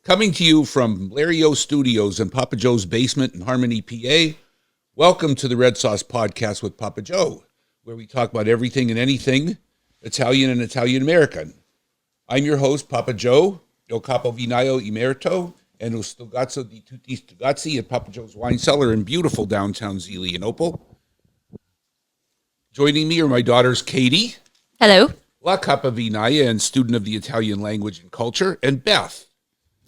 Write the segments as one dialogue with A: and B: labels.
A: Coming to you from Larry O Studios in Papa Joe's basement in Harmony, PA. Welcome to the Red Sauce Podcast with Papa Joe, where we talk about everything and anything Italian and Italian-American. I'm your host, Papa Joe, Il Capo Vinaio Emerito, and Ustogazzo di Tutti Stugazzi at Papa Joe's Wine Cellar in beautiful downtown Zelienople. Joining me are my daughters, Katie.
B: Hello.
A: La Capovinaia and student of the Italian language and culture, and Beth.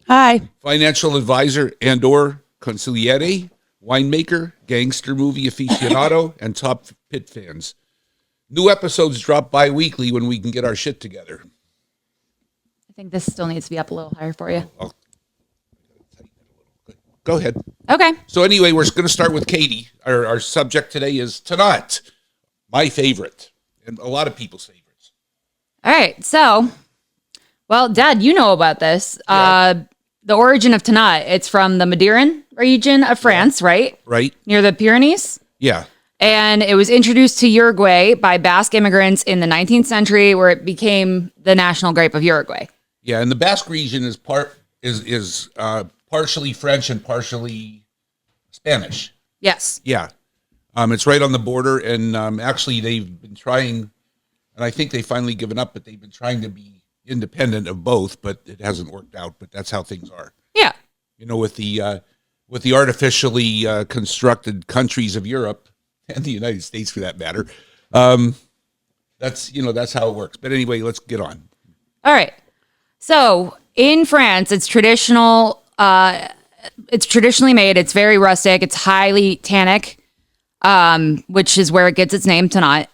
B: Hi.
A: Financial advisor and or consigliere, winemaker, gangster movie aficionado, and top pit fans. New episodes drop bi-weekly when we can get our shit together.
B: I think this still needs to be up a little higher for you.
A: Go ahead.
B: Okay.
A: So anyway, we're going to start with Katie. Our subject today is Tannat, my favorite, and a lot of people's favorites.
B: All right. So, well, Dad, you know about this.
A: Yeah.
B: The origin of Tannat, it's from the Madeiran region of France, right?
A: Right.
B: Near the Pyrenees.
A: Yeah.
B: And it was introduced to Uruguay by Basque immigrants in the 19th century, where it became the national grape of Uruguay. Yeah,
A: and the Basque region is partially French and partially Spanish.
B: Yes.
A: Yeah. It's right on the border, and actually they've been trying, and I think they've finally given up, but they've been trying to be independent of both, but it hasn't worked out. But that's how things are.
B: Yeah.
A: You know, with the artificially constructed countries of Europe and the United States, for that matter, that's how it works. But anyway, let's get on.
B: All right. So in France, it's traditional. It's traditionally made. It's very rustic. It's highly tannic, which is where it gets its name, Tannat.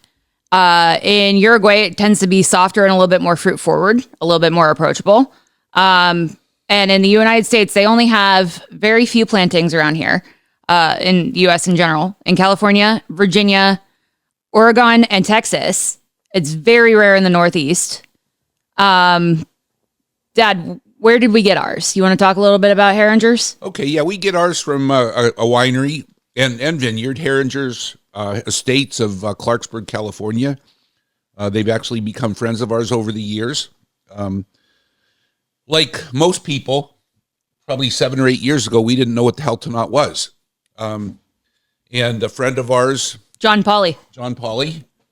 B: In Uruguay, it tends to be softer and a little bit more fruit forward, a little bit more approachable. And in the United States, they only have very few plantings around here, in the U.S. in general. In California, Virginia, Oregon, and Texas, it's very rare in the Northeast. Dad, where did we get ours? You want to talk a little bit about Herringers?
A: Okay, yeah, we get ours from a winery and vineyard, Herringers Estates of Clarksburg, California. They've actually become friends of ours over the years. Like most people, probably 7 or 8 years ago, we didn't know what the hell Tannat was. And a friend of ours,
B: John Pauly,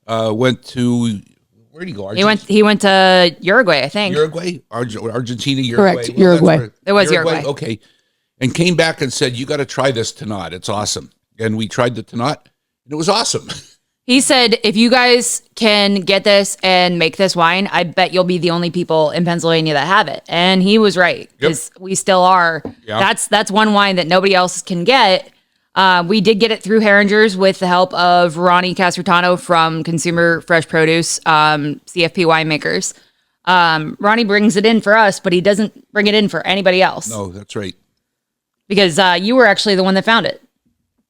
A: went to, where'd he go?
B: Argentina? He went to Uruguay, I think.
A: Argentina, Uruguay.
C: Correct, Uruguay.
B: It was Uruguay.
A: Okay. And came back and said, you got to try this Tannat. It's awesome. And we tried the Tannat, and it was awesome.
B: He said, if you guys can get this and make this wine, I bet you'll be the only people in Pennsylvania that have it. And he was right, because we still are. Yeah. That's one wine that nobody else can get. We did get it through Herringers with the help of Ronnie Casartano from Consumer Fresh Produce, CFP Winemakers. Ronnie brings it in for us, but he doesn't bring it in for anybody else.
A: No, that's right.
B: Because you were actually the one that found it.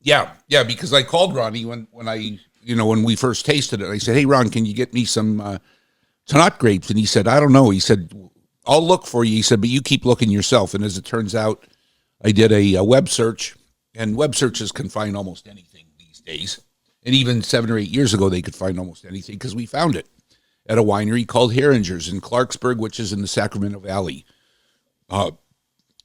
A: Yeah, because I called Ronnie when we first tasted it. I said, hey, Ron, can you get me some Tannat grapes? And he said, I don't know. He said, I'll look for you. He said, but you keep looking yourself. And as it turns out, I did a web search, and web searches can find almost anything these days. And even 7 or 8 years ago, they could find almost anything because we found it at a winery called Herringers in Clarksburg, which is in the Sacramento Valley.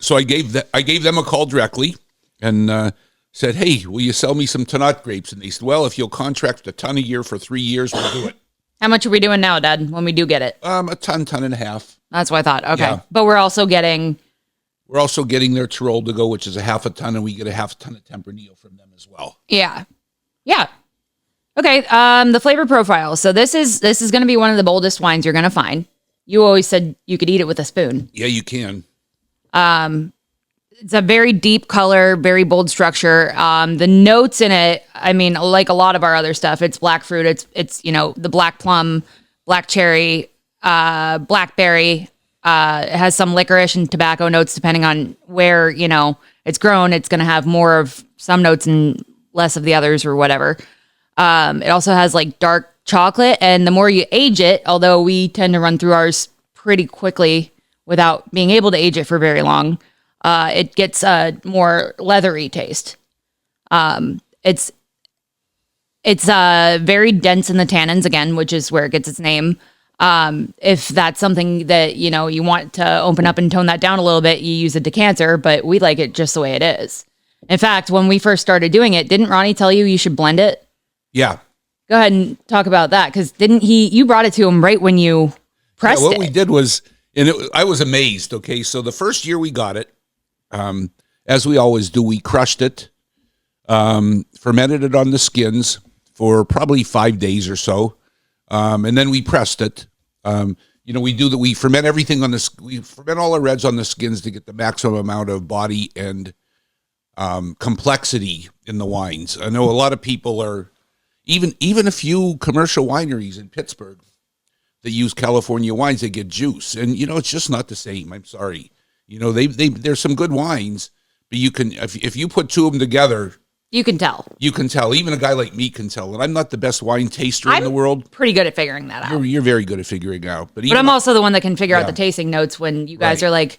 A: So I gave them a call directly and said, hey, will you sell me some Tannat grapes? And they said, well, if you'll contract a ton a year for 3 years, we'll do it.
B: How much are we doing now, Dad, when we do get it?
A: A ton and a half.
B: That's what I thought. Okay.
A: Yeah.
B: But we're also getting
A: their Tirol to go, which is a half a ton, and we get a half a ton of Tempranillo from them as well.
B: Yeah. Okay. The flavor profile. So this is going to be one of the boldest wines you're going to find. You always said you could eat it with a spoon.
A: Yeah, you can.
B: It's a very deep color, very bold structure. The notes in it, I mean, like a lot of our other stuff, it's black fruit. It's the black plum, black cherry, blackberry. It has some licorice and tobacco notes depending on where, it's grown. It's going to have more of some notes and less of the others or whatever. It also has like dark chocolate, and the more you age it, although we tend to run through ours pretty quickly without being able to age it for very long, it gets a more leathery taste. It's very dense in the tannins again, which is where it gets its name. If that's something that, you want to open up and tone that down a little bit, you use a decanter, but we like it just the way it is. In fact, when we first started doing it, didn't Ronnie tell you should blend it?
A: Yeah.
B: Go ahead and talk about that. Because you brought it to him right when you pressed it.
A: What we did was, I was amazed. Okay. So the first year we got it, as we always do, we crushed it, fermented it on the skins for probably 5 days or so. And then we pressed it. We ferment everything we ferment all our reds on the skins to get the maximum amount of body and complexity in the wines. I know a lot of people are, even a few commercial wineries in Pittsburgh that use California wines, they get juice. And, it's just not the same. I'm sorry. There's some good wines, but you can, if you put two of them together,
B: you can tell.
A: You can tell. Even a guy like me can tell. And I'm not the best wine taster in the world.
B: Pretty good at figuring that out.
A: You're very good at figuring out. But
B: I'm also the one that can figure out the tasting notes when you guys are like,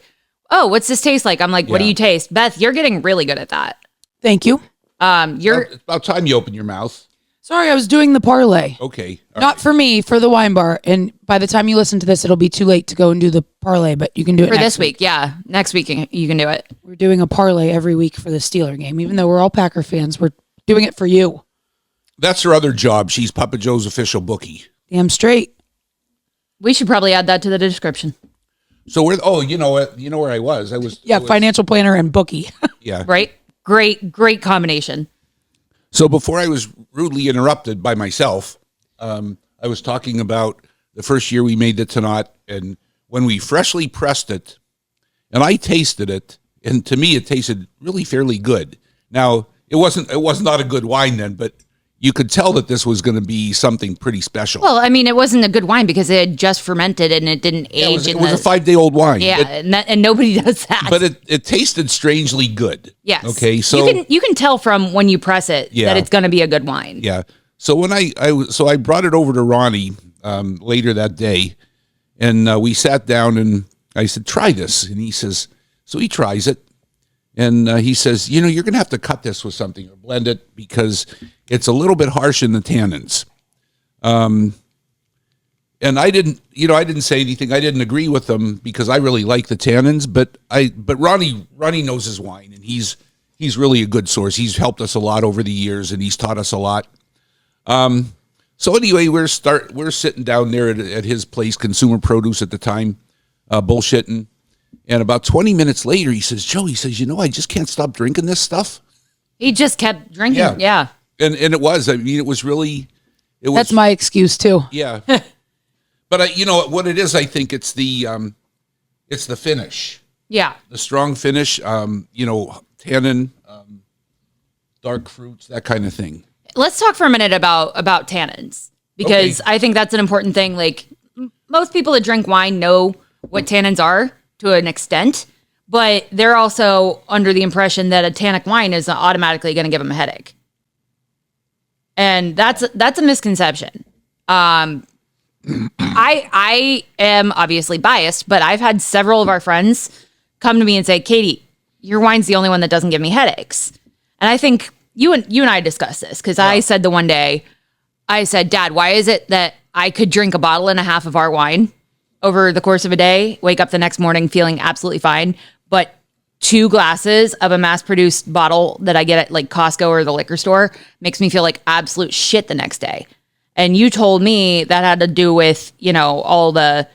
B: oh, what's this taste like? I'm like, what do you taste? Beth, you're getting really good at that.
C: Thank you.
A: It's about time you open your mouth.
C: Sorry, I was doing the parlay.
A: Okay.
C: Not for me, for the wine bar. And by the time you listen to this, it'll be too late to go and do the parlay, but you can do it
B: for this week. Yeah. Next week, you can do it.
C: We're doing a parlay every week for the Steeler game. Even though we're all Packer fans, we're doing it for you.
A: That's her other job. She's Papa Joe's official bookie.
C: Damn straight.
B: We should probably add that to the description.
A: So you know where I was? I was
C: financial planner and bookie.
A: Yeah.
B: Right? Great combination.
A: So before I was rudely interrupted by myself, I was talking about the first year we made the Tannat, and when we freshly pressed it, and I tasted it, and to me it tasted really fairly good. Now, it was not a good wine then, but you could tell that this was going to be something pretty special.
B: Well, I mean, it wasn't a good wine because it had just fermented and it didn't age.
A: It was a 5-day-old wine.
B: Yeah, and nobody does that.
A: But it tasted strangely good.
B: Yes.
A: Okay, so
B: you can tell from when you press it that it's going to be a good wine.
A: Yeah. So when I brought it over to Ronnie later that day, and we sat down and I said, "Try this," and he says, so he tries it. And he says, you're going to have to cut this with something or blend it because it's a little bit harsh in the tannins. And I didn't say anything. I didn't agree with him because I really like the tannins. But Ronnie knows his wine, and he's really a good source. He's helped us a lot over the years, and he's taught us a lot. So anyway, we're sitting down there at his place, Consumer Produce at the time, bullshitting. And about 20 minutes later, he says, Joe, I just can't stop drinking this stuff.
B: He just kept drinking. Yeah.
A: And it was, it was really,
C: that's my excuse too.
A: Yeah. But what it is, I think it's the finish.
B: Yeah.
A: The strong finish, tannin, dark fruits, that kind of thing.
B: Let's talk for a minute about tannins, because I think that's an important thing. Like, most people that drink wine know what tannins are to an extent, but they're also under the impression that a tannic wine is automatically going to give them a headache. And that's a misconception. I am obviously biased, but I've had several of our friends come to me and say, Katie, your wine's the only one that doesn't give me headaches. And I think you and I discussed this, because I said the one day, I said, Dad, why is it that I could drink a bottle and a half of our wine over the course of a day, wake up the next morning feeling absolutely fine, but 2 glasses of a mass-produced bottle that I get at like Costco or the liquor store makes me feel like absolute shit the next day? And you told me that had to do with, all the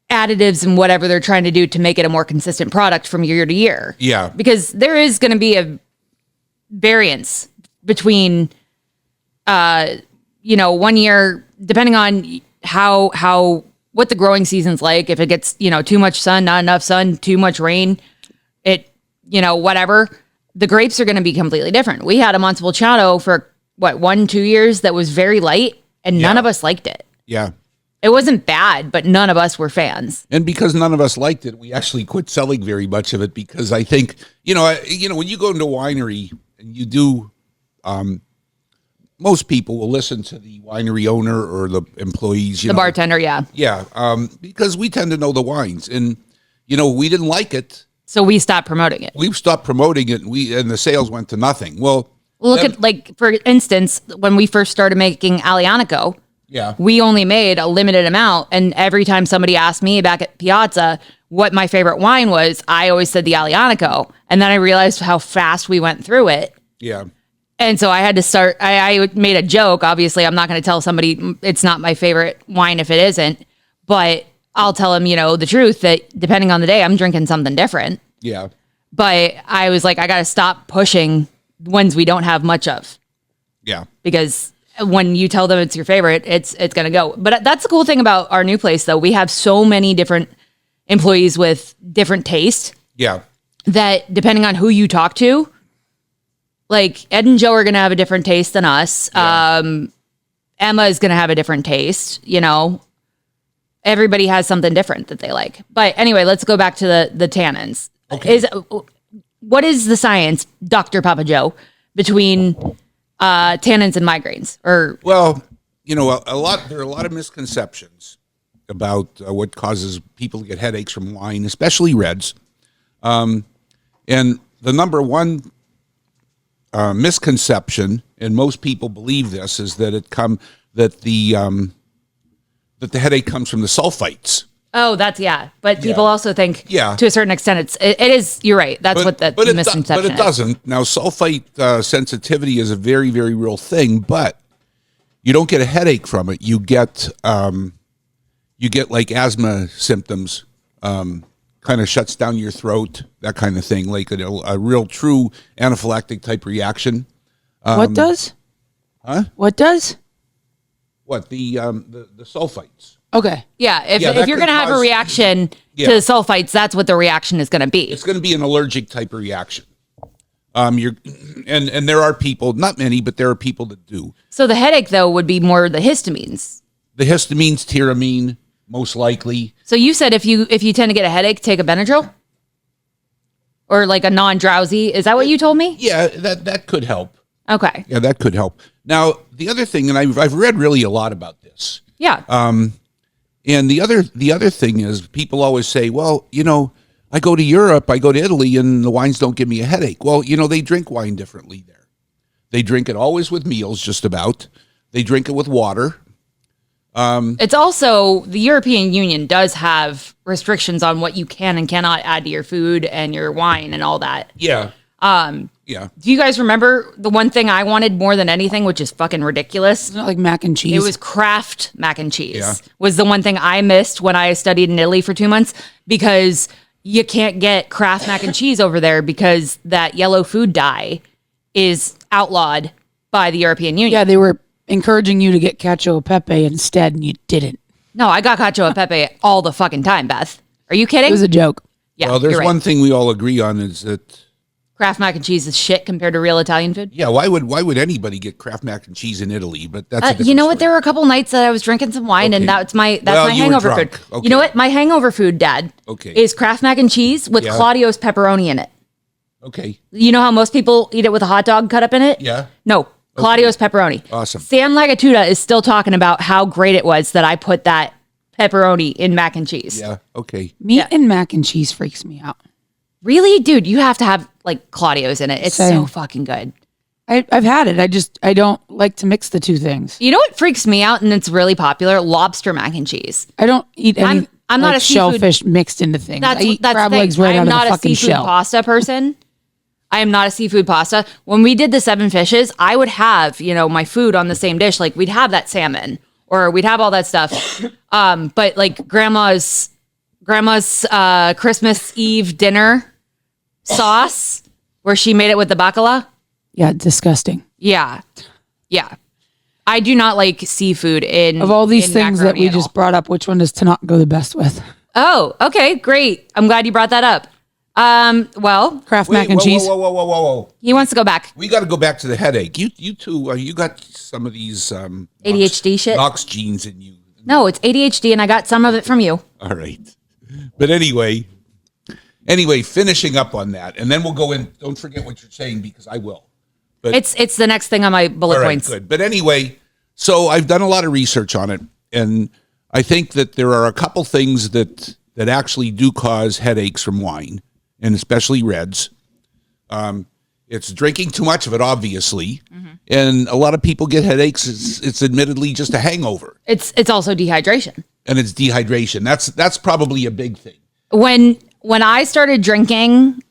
B: additives and whatever they're trying to do to make it a more consistent product from year to year.
A: Yeah.
B: Because there is going to be a variance between, 1 year, depending on what the growing season's like. If it gets, too much sun, not enough sun, too much rain, whatever, the grapes are going to be completely different. We had a Montepulciano for 1-2 years that was very light, and none of us liked it.
A: Yeah.
B: It wasn't bad, but none of us were fans.
A: And because none of us liked it, we actually quit selling very much of it, because I think, when you go into a winery and you do, most people will listen to the winery owner or the employees,
B: The bartender, yeah.
A: Yeah, because we tend to know the wines, and we didn't like it,
B: so we stopped promoting it.
A: We stopped promoting it, and the sales went to nothing. Well,
B: look at, like, for instance, when we first started making Alianico,
A: Yeah.
B: we only made a limited amount. And every time somebody asked me back at Piazza what my favorite wine was, I always said the Aglianico. And then I realized how fast we went through it.
A: Yeah.
B: And so I had to start, I made a joke. Obviously, I'm not going to tell somebody it's not my favorite wine if it isn't, but I'll tell them, the truth that depending on the day, I'm drinking something different.
A: Yeah.
B: But I was like, I got to stop pushing ones we don't have much of.
A: Yeah.
B: Because when you tell them it's your favorite, it's going to go. But that's the cool thing about our new place, though. We have so many different employees with different taste
A: Yeah.
B: that depending on who you talk to, like Ed and Joe are going to have a different taste than us.
A: Yeah.
B: Emma is going to have a different taste. Everybody has something different that they like. But anyway, let's go back to the tannins.
A: Okay.
B: What is the science, Dr. Papa Joe, between tannins and migraines? Or
A: Well, there are a lot of misconceptions about what causes people to get headaches from wine, especially reds. And the number one misconception, and most people believe this, is that that the headache comes from the sulfites.
B: oh, that's But people also think,
A: Yeah.
B: to a certain extent, it is. You're right. That's what the misconception
A: But it
B: is.
A: doesn't. Now, sulfite sensitivity is a very, very real thing, but you don't get a headache from it. You get like asthma symptoms. Kind of shuts down your throat, that kind of thing, like a real true anaphylactic type reaction.
C: What does?
A: Huh?
C: What does?
A: What the sulfites?
C: Okay.
B: Yeah, if
A: that
B: you're
A: could
B: going to have a
A: cause-
B: reaction
A: Yeah.
B: to the sulfites, that's what the reaction is going to be.
A: It's going to be an allergic type of reaction. And there are people, not many, but there are people that do.
B: So the headache, though, would be more the histamines.
A: The histamines, tyramine, most likely.
B: So you said if you tend to get a headache, take a Benadryl? Or like a non-drowsy. Is that what you told me?
A: Yeah, that could help.
B: Okay.
A: Yeah, that could help. Now, the other thing, and I've read really a lot about this.
B: Yeah.
A: And the other thing is, people always say, well, I go to Europe, I go to Italy, and the wines don't give me a headache. Well, they drink wine differently there. They drink it always with meals, just about. They drink it with water.
B: It's also, the European Union does have restrictions on what you can and cannot add to your food and your wine and all that.
A: Yeah. Yeah.
B: Do you guys remember the one thing I wanted more than anything, which is fucking ridiculous?
C: Isn't it like mac and cheese?
B: It was Kraft mac and cheese.
A: Yeah.
B: Was the one thing I missed when I studied in Italy for 2 months, because you can't get Kraft mac and cheese over there because that yellow food dye is outlawed by the European Union.
C: Yeah, they were encouraging you to get cacio e pepe instead, and you didn't.
B: No, I got cacio e pepe all the fucking time, Beth. Are you kidding?
C: It was a joke.
B: Yeah,
A: Well, there's
B: you're right.
A: one thing we all agree on is that,
B: Kraft mac and cheese is shit compared to real Italian food.
A: yeah, why would anybody get Kraft mac and cheese in Italy? But that's a different
B: You know what?
A: story.
B: There were a couple nights that I was drinking some wine,
A: Okay.
B: and that's my
A: Well, you were
B: hangover
A: drunk.
B: food.
A: Okay.
B: You know what? My hangover food, Dad,
A: Okay.
B: is Kraft mac and cheese with
A: Yeah.
B: Claudio's pepperoni in it.
A: Okay.
B: You know how most people eat it with a hot dog cut up in it?
A: Yeah.
B: No, Claudio's pepperoni.
A: Awesome.
B: Sam Lagatuda is still talking about how great it was that I put that pepperoni in mac and cheese.
A: Yeah. Okay.
C: Meat
B: Yeah.
C: and mac and cheese freaks me out.
B: Really? Dude, you have to have like Claudio's in it. It's so
C: Same.
B: fucking good.
C: I've had it. I don't like to mix the two things.
B: You know what freaks me out and it's really popular? Lobster mac and cheese.
C: I don't eat any
B: I'm not
C: like
B: a seafood-
C: shellfish mixed into things. I eat
B: That's
C: crab
B: the thing.
C: legs right
B: I am
C: out of
B: not
C: the
B: a
C: fucking
B: seafood
C: shell.
B: pasta person. I am not a seafood pasta. When we did the 7 fishes, I would have, my food on the same dish. Like we'd have that salmon or we'd have all that stuff. But like grandma's Christmas Eve dinner sauce where she made it with the bacala.
C: Yeah, disgusting.
B: Yeah. Yeah. I do not like seafood in
C: Of all these
B: in
C: things that
B: macaroni
C: we
B: at
C: just
B: all.
C: brought up, which one does Tannat go the best with?
B: Oh, okay, great. I'm glad you brought that up. Well,
C: Kraft
A: Wait,
C: mac and cheese.
A: Whoa.
B: he wants to go back.
A: We got to go back to the headache. You two, you got some of these
B: ADHD shit?
A: Knox genes in you.
B: No, it's ADHD, and I got some of it from you.
A: All right. But anyway, finishing up on that, and then we'll go in. Don't forget what you're saying because I will.
B: It's the next thing on my bullet
A: All right,
B: points.
A: good. But anyway, so I've done a lot of research on it, and I think that there are a couple things that actually do cause headaches from wine, and especially reds. And It's drinking too much of it, obviously. And a lot of people get headaches. It's admittedly just a hangover.
B: It's also dehydration.
A: And it's dehydration. That's probably a big thing.
B: When I started drinking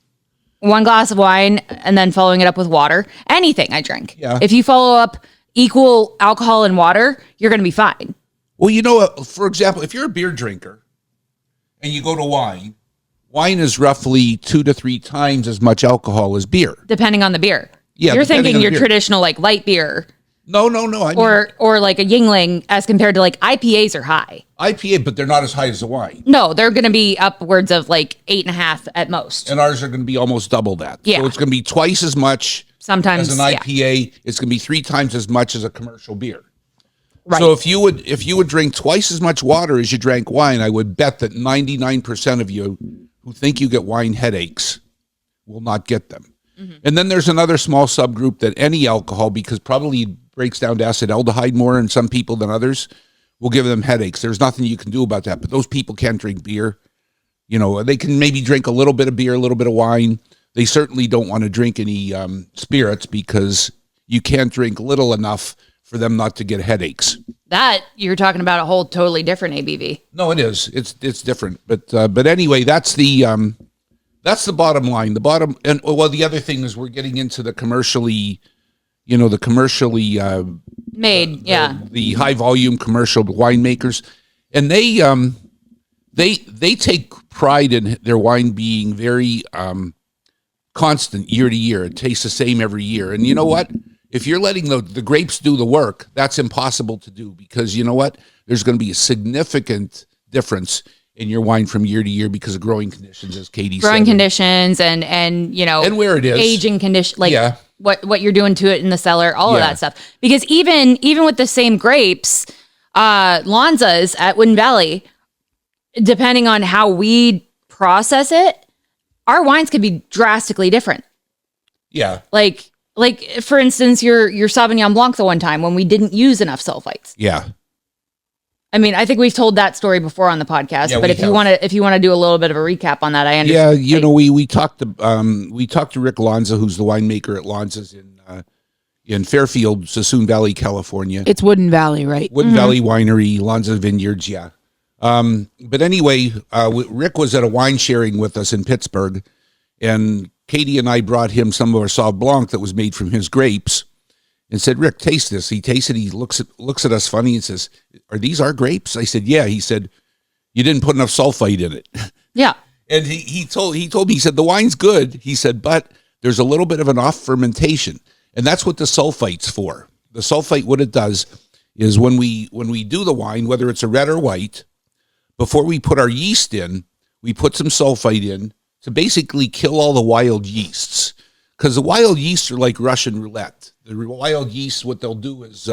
B: one glass of wine and then following it up with water, anything I drink.
A: Yeah.
B: If you follow up equal alcohol and water, you're going to be fine.
A: Well, you know, for example, if you're a beer drinker and you go to wine is roughly 2 to 3 times as much alcohol as beer.
B: Depending on the beer.
A: Yeah,
B: You're
A: depending
B: thinking
A: on the
B: your
A: beer.
B: traditional like light beer
A: No. I mean,
B: or like a Yingling as compared to like IPAs are high.
A: IPA, but they're not as high as the wine.
B: No, they're going to be upwards of like 8.5 at most.
A: And ours are going to be almost double that.
B: Yeah.
A: So it's going to be twice as much
B: Sometimes
A: as an
B: yeah.
A: IPA. It's going to be 3 times as much as a commercial beer.
B: Right.
A: So if you would drink twice as much water as you drank wine, I would bet that 99% of you who think you get wine headaches will not get them. And then there's another small subgroup that any alcohol, because probably it breaks down to acetaldehyde more in some people than others, will give them headaches. There's nothing you can do about that. But those people can't drink beer. You know, they can maybe drink a little bit of beer, a little bit of wine. They certainly don't want to drink any spirits because you can't drink little enough for them not to get headaches.
B: That you're talking about a whole totally different ABV.
A: No, it is. It's different. But anyway, that's the bottom line. The bottom, and well, the other thing is we're getting into the commercially
B: Made, yeah.
A: the high volume commercial winemakers, and they take pride in their wine being very constant year to year. It tastes the same every year. And you know what? If you're letting the grapes do the work, that's impossible to do, because you know what? There's going to be a significant difference in your wine from year to year because of growing conditions, as Katie said.
B: Growing conditions and you know,
A: And where it is.
B: aging condition, like
A: Yeah.
B: what you're doing to it in the cellar, all of
A: Yeah.
B: that stuff. Because even with the same grapes, Lanzas at Wooden Valley, depending on how we process it, our wines could be drastically different.
A: Yeah.
B: Like for instance, your Sauvignon Blanc the one time when we didn't use enough sulfites.
A: Yeah.
B: I mean, I think we've told that story before on the podcast,
A: Yeah,
B: but
A: we
B: if you want to do a little bit of a recap on that, I
A: Yeah,
B: understand.
A: you know, we talked to Rick Lanza, who's the winemaker at Lanza's in Fairfield, Sassoon Valley, California.
C: It's Wooden Valley, right?
A: Wooden Valley Winery, Lanza Vineyards, yeah. But anyway, Rick was at a wine sharing with us in Pittsburgh, and Katie and I brought him some of our Sauv Blanc that was made from his grapes, and said, "Rick, taste this." He tasted. He looks at us funny and says, "Are these our grapes?" I said, "Yeah." He said, "You didn't put enough sulfite in it."
B: Yeah.
A: And he told me, he said, "The wine's good." He said, "But there's a little bit of an off fermentation." And that's what the sulfite's for. The sulfite, what it does is when we do the wine, whether it's a red or white, before we put our yeast in, we put some sulfite in to basically kill all the wild yeasts. Because the wild yeasts are like Russian roulette. The wild yeasts, what they'll do is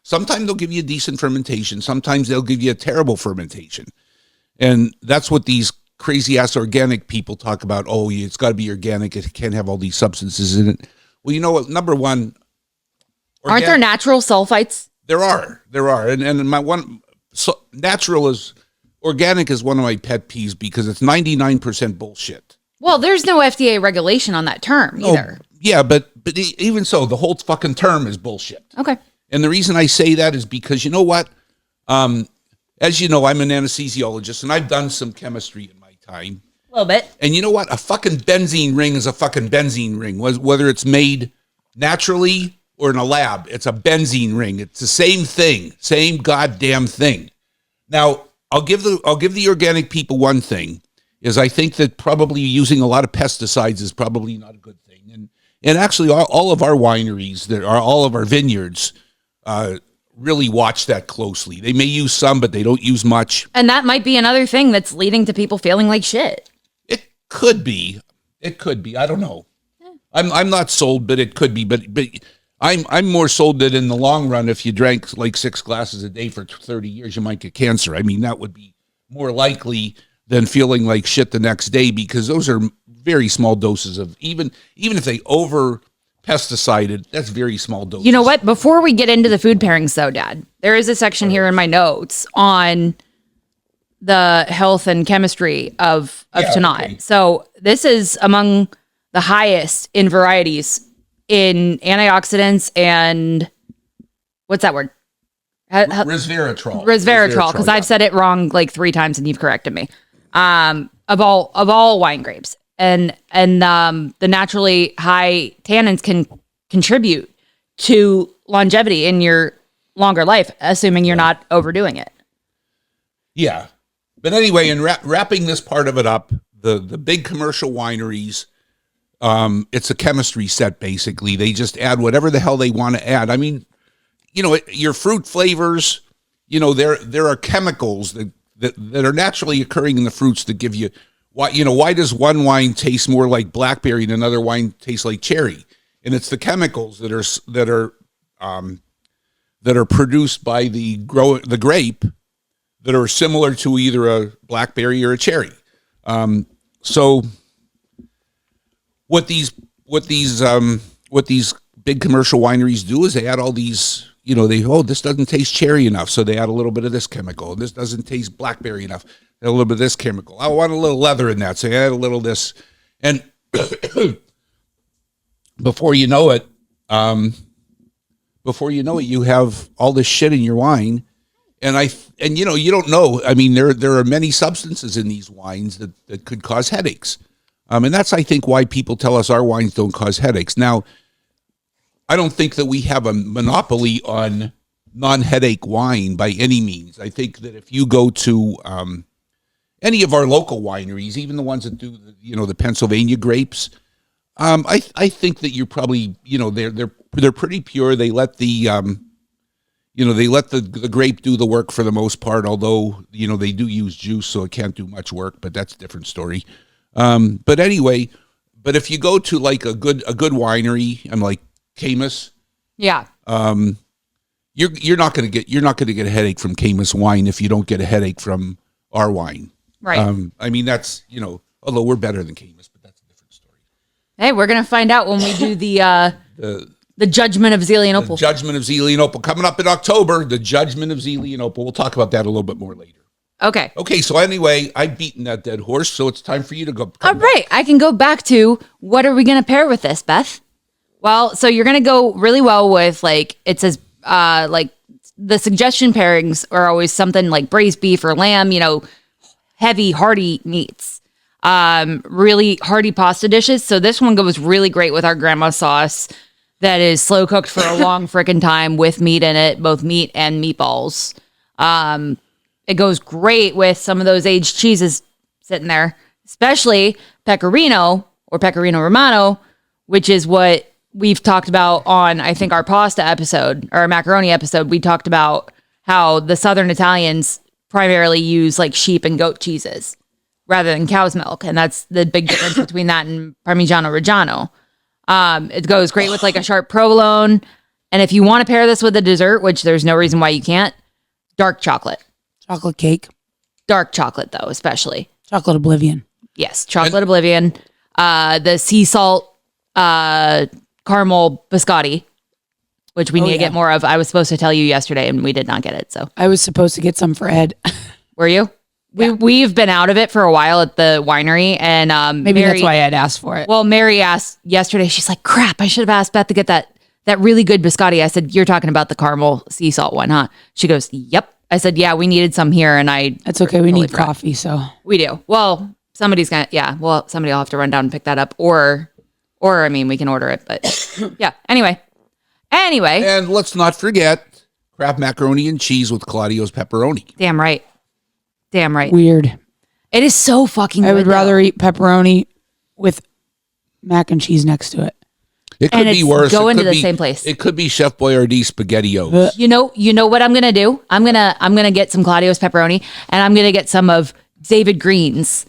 A: sometimes they'll give you a decent fermentation. Sometimes they'll give you a terrible fermentation. And that's what these crazy-ass organic people talk about. Oh, it's got to be organic. It can't have all these substances in it. Well, you know what? Number one,
B: Aren't there natural sulfites?
A: There are, and my one organic is one of my pet peeves because it's 99% bullshit.
B: Well, there's no FDA regulation on that term either.
A: Yeah, but even so, the whole fucking term is bullshit.
B: Okay.
A: And the reason I say that is because you know what? As you know, I'm an anesthesiologist, and I've done some chemistry in my time.
B: A little bit.
A: And you know what? A fucking benzene ring is a fucking benzene ring. Whether it's made naturally or in a lab, it's a benzene ring. It's the same thing, same goddamn thing. Now, I'll give the organic people one thing, is I think that probably using a lot of pesticides is probably not a good thing. And actually, all of our wineries, all of our vineyards, really watch that closely. They may use some, but they don't use much.
B: And that might be another thing that's leading to people feeling like shit.
A: It could be. I don't know. I'm not sold, but it could be. But I'm more sold that in the long run, if you drank like 6 glasses a day for 30 years, you might get cancer. I mean, that would be more likely than feeling like shit the next day, because those are very small doses of even if they over pesticided, that's very small doses.
B: You know what? Before we get into the food pairings, though, Dad, there is a section here in my notes on the health and chemistry of Tannat.
A: Okay.
B: So this is among the highest in varieties in antioxidants and what's that word?
A: Resveratrol.
B: Resveratrol, because I've said it wrong like 3 times and you've corrected me. Of all wine grapes, and the naturally high tannins can contribute to longevity in your longer life, assuming you're not overdoing it.
A: Yeah. But anyway, in wrapping this part of it up, the big commercial wineries, it's a chemistry set, basically. They just add whatever the hell they want to add. I mean, your fruit flavors, there are chemicals that are naturally occurring in the fruits that give you, why does one wine taste more like blackberry and another wine tastes like cherry? And it's the chemicals that are produced by the grape that are similar to either a blackberry or a cherry. So what these big commercial wineries do is they add all these, this doesn't taste cherry enough, so they add a little bit of this chemical. This doesn't taste blackberry enough, add a little bit of this chemical. I want a little leather in that, so add a little of this. And before you know it, you have all this shit in your wine. And you don't know. I mean, there are many substances in these wines that could cause headaches. And that's, I think, why people tell us our wines don't cause headaches. Now, I don't think that we have a monopoly on non-headache wine by any means. I think that if you go to any of our local wineries, even the ones that do the Pennsylvania grapes, I think that you're probably they're pretty pure. They let the the grape do the work for the most part, although, they do use juice, so it can't do much work, but that's a different story. But anyway, if you go to like a good winery, I'm like Camus.
B: Yeah.
A: You're not going to get a headache from Camus wine if you don't get a headache from our wine.
B: Right.
A: I mean, that's, although we're better than Camus, but that's a different story.
B: Hey, we're going to find out when we do the Judgment of Zelienople.
A: The Judgment of Zelienople coming up in October. The Judgment of Zelienople. We'll talk about that a little bit more later.
B: Okay.
A: Okay. So anyway, I've beaten that dead horse, so it's time for you to go.
B: All right. I can go back to what are we going to pair with this, Beth? Well, so you're going to go really well with it says like the suggestion pairings are always something like braised beef or lamb, heavy, hearty meats, really hearty pasta dishes. So this one goes really great with our grandma sauce that is slow cooked for a long frickin' time with meat in it, both meat and meatballs. It goes great with some of those aged cheeses sitting there, especially Pecorino or Pecorino Romano, which is what we've talked about on, I think, our pasta episode or our macaroni episode. We talked about how the Southern Italians primarily use like sheep and goat cheeses rather than cow's milk. And that's the big difference between that and Parmigiano Reggiano. It goes great with like a sharp provolone. And if you want to pair this with a dessert, which there's no reason why you can't, dark chocolate.
C: Chocolate cake.
B: Dark chocolate, though, especially.
C: Chocolate Oblivion.
B: Yes, chocolate Oblivion. The sea salt caramel biscotti, which we need to get more of. I was supposed to tell you yesterday, and we did not get it. So
C: I was supposed to get some for Ed.
B: Were you? Yeah. We've been out of it for a while at the winery, and
C: maybe that's why Ed asked for it.
B: Well, Mary asked yesterday. She's like, "Crap! I should have asked Beth to get that really good biscotti." I said, "You're talking about the caramel sea salt one, huh?" She goes, "Yep." I said, "Yeah, we needed some here," and
C: That's okay. We need coffee, so
B: we do. Well, somebody's gonna. Yeah. Well, somebody will have to run down and pick that up, or I mean, we can order it. But yeah. Anyway,
A: and let's not forget Kraft macaroni and cheese with Claudio's pepperoni.
B: Damn right.
C: Weird.
B: It is so fucking good.
C: I would rather eat pepperoni with mac and cheese next to it.
A: It could be worse.
B: Go into the same place.
A: It could be Chef Boyardee SpaghettiOs.
B: You know what I'm gonna do? I'm gonna get some Claudio's pepperoni, and I'm gonna get some of David Green's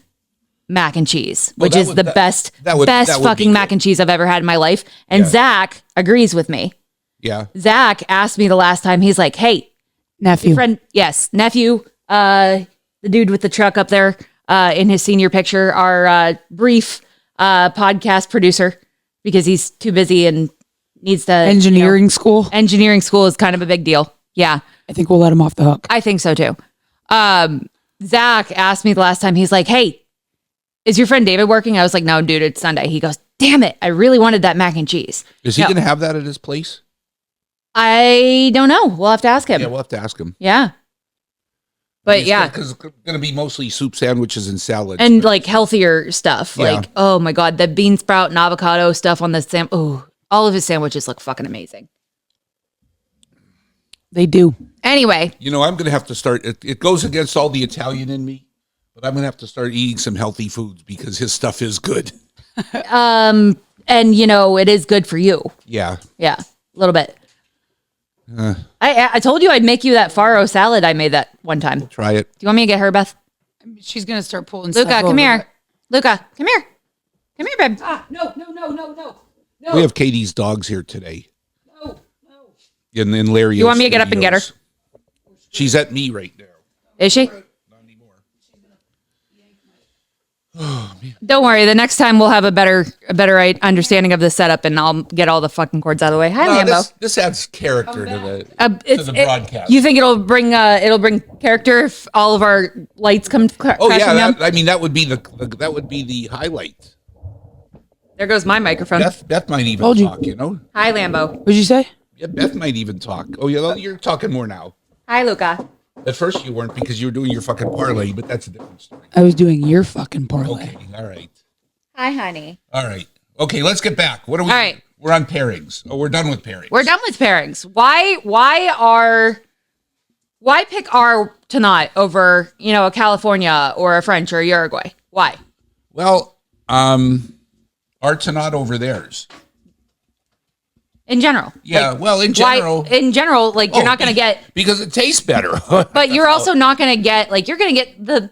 B: mac and cheese, which is the best fucking mac and cheese I've ever had in my life. And Zach agrees with me.
A: Yeah.
B: Zach asked me the last time. He's like, "Hey,
C: nephew,
B: nephew, the dude with the truck up there in his senior picture, our brief podcast producer, because he's too busy and needs to
C: engineering school.
B: Engineering school is kind of a big deal. Yeah,
C: I think we'll let him off the hook.
B: I think so too. Zach asked me the last time. He's like, "Hey, is your friend David working?" I was like, "No, dude, it's Sunday." He goes, damn it, I really wanted that mac and cheese.
A: Is he going to have that at his place?
B: I don't know. We'll have to ask him.
A: Yeah, we'll have to ask him.
B: Yeah. But
A: because it's going to be mostly soup sandwiches and salads.
B: And like healthier stuff.
A: Yeah.
B: Like, oh my God, the bean sprout and avocado stuff on the all of his sandwiches look fucking amazing.
C: They do.
B: Anyway.
A: I'm going to have to start. It goes against all the Italian in me, but I'm going to have to start eating some healthy foods because his stuff is good.
B: And it is good for you.
A: Yeah.
B: Yeah. A little bit. I told you I'd make you that farro salad I made that one time.
A: We'll try it.
B: Do you want me to get her, Beth?
C: She's going to start pulling
B: Luca,
C: stuff
B: come
C: over
B: here.
C: there.
B: Luca, come here. Come here, babe.
C: No.
A: We have Katie's dogs here today.
C: No.
A: And then Larry.
B: You want me to get up and get her?
A: She's at me right now.
B: Is she?
A: Not anymore. Oh, man.
B: Don't worry. The next time we'll have a better understanding of the setup, and I'll get all the fucking cords out of the way. Hi, Lambo.
A: This adds character to the broadcast.
B: You think it'll bring character if all of our lights come crashing down?
A: That would be the highlight.
B: There goes my microphone.
A: Beth might even
C: Told you.
A: talk.
B: Hi, Lambo.
C: What'd you say?
A: Yeah, Beth might even talk. Oh yeah, you're talking more now.
B: Hi, Luca.
A: At first you weren't because you were doing your fucking parlay, but that's a different story.
C: I was doing your fucking parlay.
A: Okay, all right.
B: Hi, honey.
A: All right. Okay, let's get back. What are we?
B: All right.
A: We're on pairings. Oh, we're done with pairings.
B: We're done with pairings. Why pick our Tannat over, a California or a French or a Uruguay? Why?
A: Well, our Tannat over theirs.
B: In general.
A: Yeah, in general.
B: You're not going to get...
A: Because it tastes better.
B: But you're also not going to get, you're going to get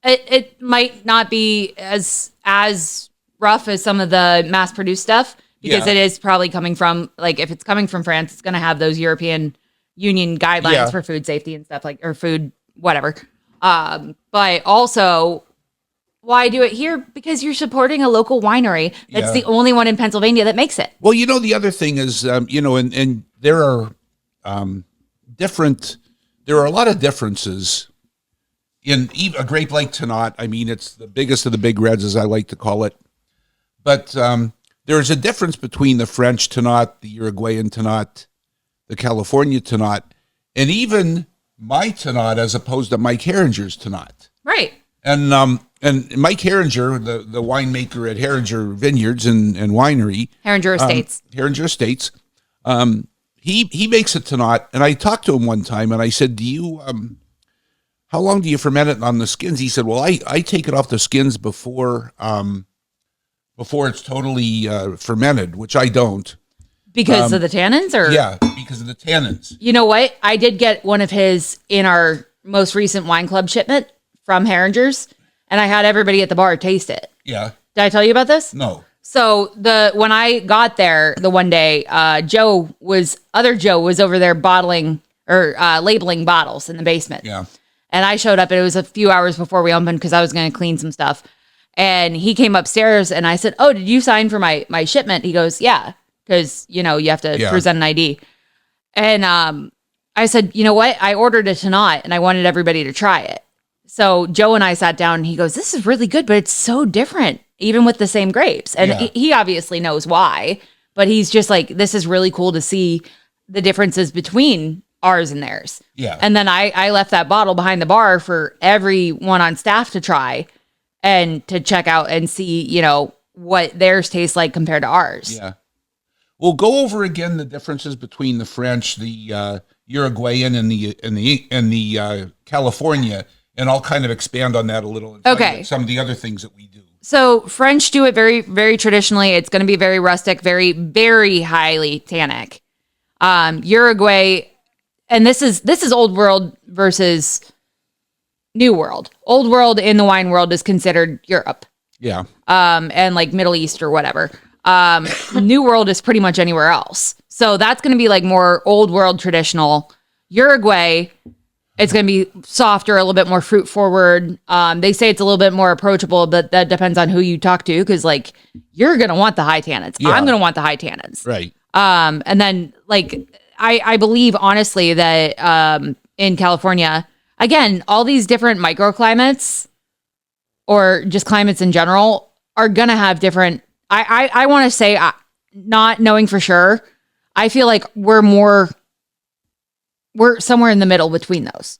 B: it might not be as rough as some of the mass-produced stuff, because it is probably coming from, if it's coming from France, it's going to have those European Union guidelines for food safety and stuff, or food, whatever. But also... Why do it here? Because you're supporting a local winery. That's the only one in Pennsylvania that makes it.
A: Well, the other thing is, and there are there are a lot of differences in a grape like Tannat. I mean, it's the biggest of the big reds, as I like to call it. But there's a difference between the French Tannat, the Uruguayan Tannat, the California Tannat, and even my Tannat as opposed to Mike Herringer's Tannat.
B: Right.
A: And Mike Herringer, the winemaker at Herringer Vineyards and Winery,
B: Herringer Estates,
A: he makes it Tannat. And I talked to him one time, and I said, "Do you how long do you ferment it on the skins?" He said, "Well, I take it off the skins before it's totally fermented, which I don't."
B: Because of the tannins, or
A: because of the tannins.
B: You know what? I did get one of his in our most recent wine club shipment from Herringer's, and I had everybody at the bar taste it.
A: Yeah.
B: Did I tell you about this?
A: No.
B: So when I got there the one day, Joe was over there bottling or labeling bottles in the basement.
A: Yeah.
B: And I showed up, and it was a few hours before we opened because I was going to clean some stuff. And he came upstairs, and I said, "Oh, did you sign for my shipment?" He goes, "Yeah, because you have to present an ID." And I said, "You know what? I ordered a Tannat, and I wanted everybody to try it." So Joe and I sat down, and he goes, "This is really good, but it's so different, even with the same grapes." And he obviously knows why, but he's just like, "This is really cool to see the differences between ours and theirs."
A: Yeah.
B: And then I left that bottle behind the bar for everyone on staff to try and to check out and see, what theirs tastes like compared to ours.
A: Yeah. We'll go over again the differences between the French, the Uruguayan, and the California. And I'll kind of expand on that a little. And
B: okay.
A: Some of the other things that we do. So
B: French do it very, very traditionally. It's going to be very rustic, very, very highly tannic. Uruguay, and this is old world versus new world. Old world in the wine world is considered Europe.
A: Yeah.
B: And like Middle East or whatever. New world is pretty much anywhere else. So that's going to be like more old world traditional. Uruguay, it's going to be softer, a little bit more fruit forward. They say it's a little bit more approachable, but that depends on who you talk to. Cause like, you're going to want the high tannins. Yeah. I'm going to want the high tannins.
A: Right.
B: And then like, I believe honestly that, in California, again, all these different microclimates or just climates in general are going to have different I want to say, not knowing for sure, I feel like we're somewhere in the middle between those.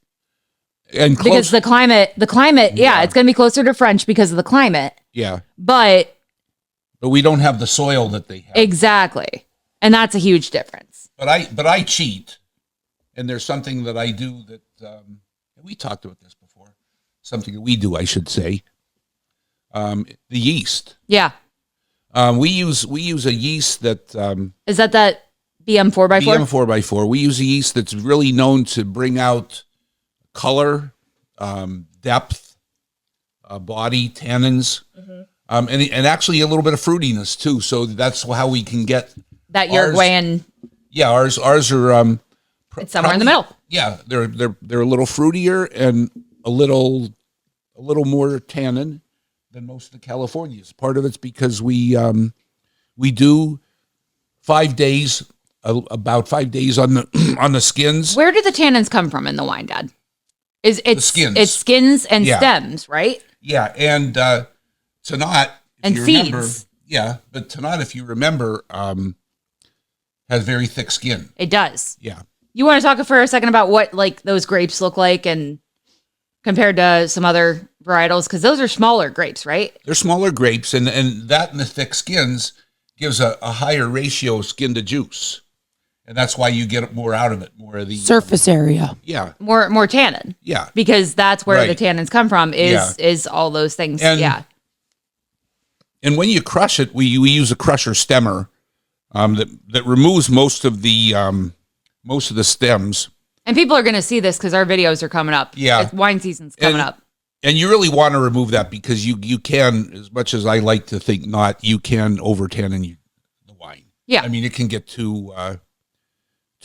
A: And
B: because the climate, yeah, it's going to be closer to French because of the climate.
A: Yeah.
B: But
A: we don't have the soil that they have.
B: Exactly. And that's a huge difference.
A: But I cheat. And there's something that I do that, we talked about this before. Something that we do, I should say. The yeast.
B: Yeah.
A: We use a yeast that...
B: Is that BM 4x4?
A: BM 4x4. We use a yeast that's really known to bring out color, depth, body, tannins, and actually a little bit of fruitiness too. So that's how we can get
B: that Uruguayan.
A: Yeah, ours are.
B: It's somewhere in the middle.
A: Yeah, they're a little fruitier and a little more tannin than most of the Californias. Part of it's because we do 5 days, about 5 days on the skins.
B: Where do the tannins come from in the wine, Dad? It's skins. It's skins and stems, right?
A: Yeah, and Tannat
B: and seeds.
A: Yeah, but Tannat, if you remember, has very thick skin.
B: It does.
A: Yeah.
B: You want to talk for a second about what like those grapes look like and compared to some other varietals? Because those are smaller grapes, right?
A: They're smaller grapes, and that and the thick skins gives a higher ratio of skin to juice. And that's why you get more out of it, more of the
C: surface area.
A: Yeah.
B: More tannin.
A: Yeah.
B: Because that's where the tannins come from is all those things. And,
A: And when you crush it, we use a crusher stemmer that removes most of the stems.
B: And people are going to see this because our videos are coming up.
A: Yeah.
B: Wine season's coming up.
A: And you really want to remove that because you can, as much as I like to think not, you can over tannin the wine.
B: Yeah.
A: I mean, it can get too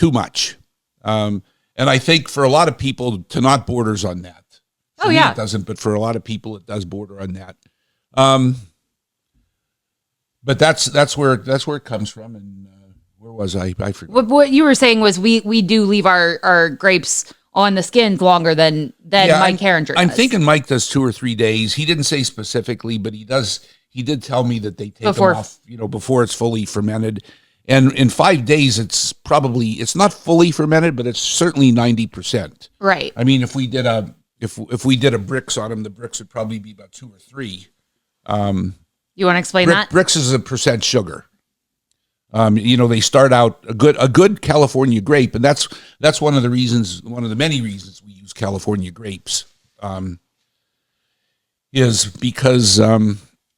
A: much. And I think for a lot of people, Tannat borders on that. For me, it doesn't, but for a lot of people, it does border on that. But that's where it comes from. And where was I? I forgot.
B: What you were saying was we do leave our grapes on the skins longer than Mike Carringer does.
A: I'm thinking Mike does 2 or 3 days. He didn't say specifically, but he does. He did tell me that they take them off, before it's fully fermented. And in 5 days, it's not fully fermented, but it's certainly 90%.
B: Right.
A: I mean, if we did a bricks on them, the bricks would probably be about 2 or 3.
B: You want to explain that?
A: Bricks is a percent sugar. They start out a good California grape, and that's one of the many reasons we use California grapes, is because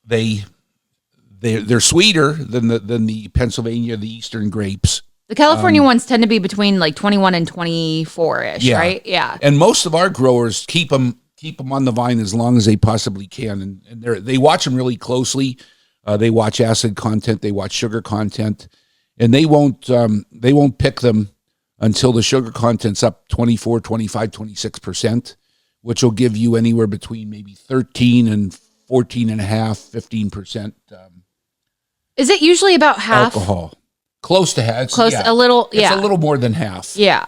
A: they're sweeter than the Pennsylvania, the Eastern grapes.
B: The California ones tend to be between like 21 and 24-ish, right? Yeah.
A: And most of our growers keep them on the vine as long as they possibly can, and they watch them really closely. They watch acid content, they watch sugar content, and they won't pick them until the sugar content's up 24, 25, 26%, which will give you anywhere between maybe 13 and 14 and a half, 15%.
B: Is it usually about half
A: alcohol? Close to half.
B: A little. Yeah.
A: It's a little more than half.
B: Yeah.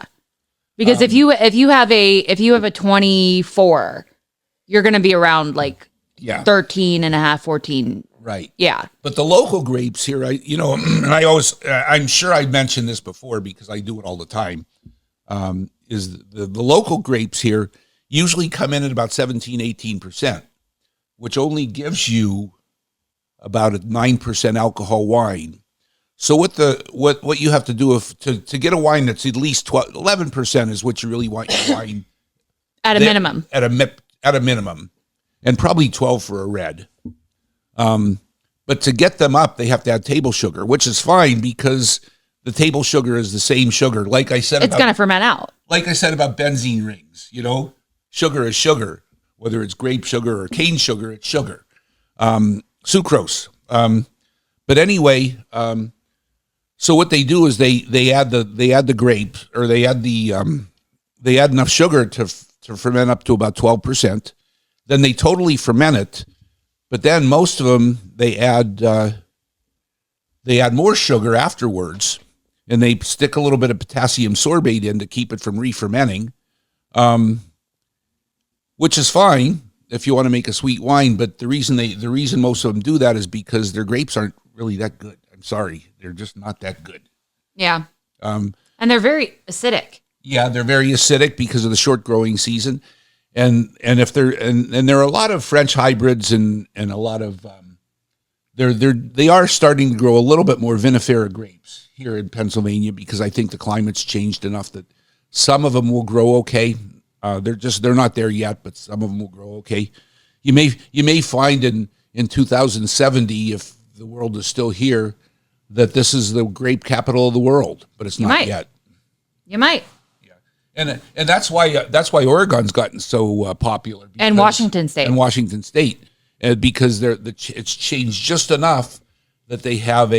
B: Because if you have a 24, you're going to be around like 13 and a half, 14.
A: Right.
B: Yeah.
A: But the local grapes here, and I'm sure I mentioned this before because I do it all the time, is the local grapes here usually come in at about 17, 18%, which only gives you about a 9% alcohol wine. So what you have to do to get a wine that's at least 11% is what you really want your wine
B: at a minimum.
A: At a minimum, and probably 12 for a red. But to get them up, they have to add table sugar, which is fine because the table sugar is the same sugar. Like I said,
B: it's going to ferment out.
A: Like I said about benzene rings, sugar is sugar, whether it's grape sugar or cane sugar, it's sugar. Sucrose. But anyway, so what they do is they add the grape, or they add enough sugar to ferment up to about 12%. Then they totally ferment it, but then most of them they add more sugar afterwards, and they stick a little bit of potassium sorbate in to keep it from re-fermenting, which is fine if you want to make a sweet wine. But the reason most of them do that is because their grapes aren't really that good. I'm sorry, they're just not that good.
B: Yeah. And they're very acidic.
A: Yeah, they're very acidic because of the short growing season, and if they're and there are a lot of French hybrids and a lot of they are starting to grow a little bit more vinifera grapes here in Pennsylvania because I think the climate's changed enough that some of them will grow okay. They're not there yet, but some of them will grow okay. You may find in 2070, if the world is still here, that this is the grape capital of the world, but it's not yet.
B: You might.
A: Yeah, and that's why Oregon's gotten so popular.
B: And Washington State.
A: Because it's changed just enough that they have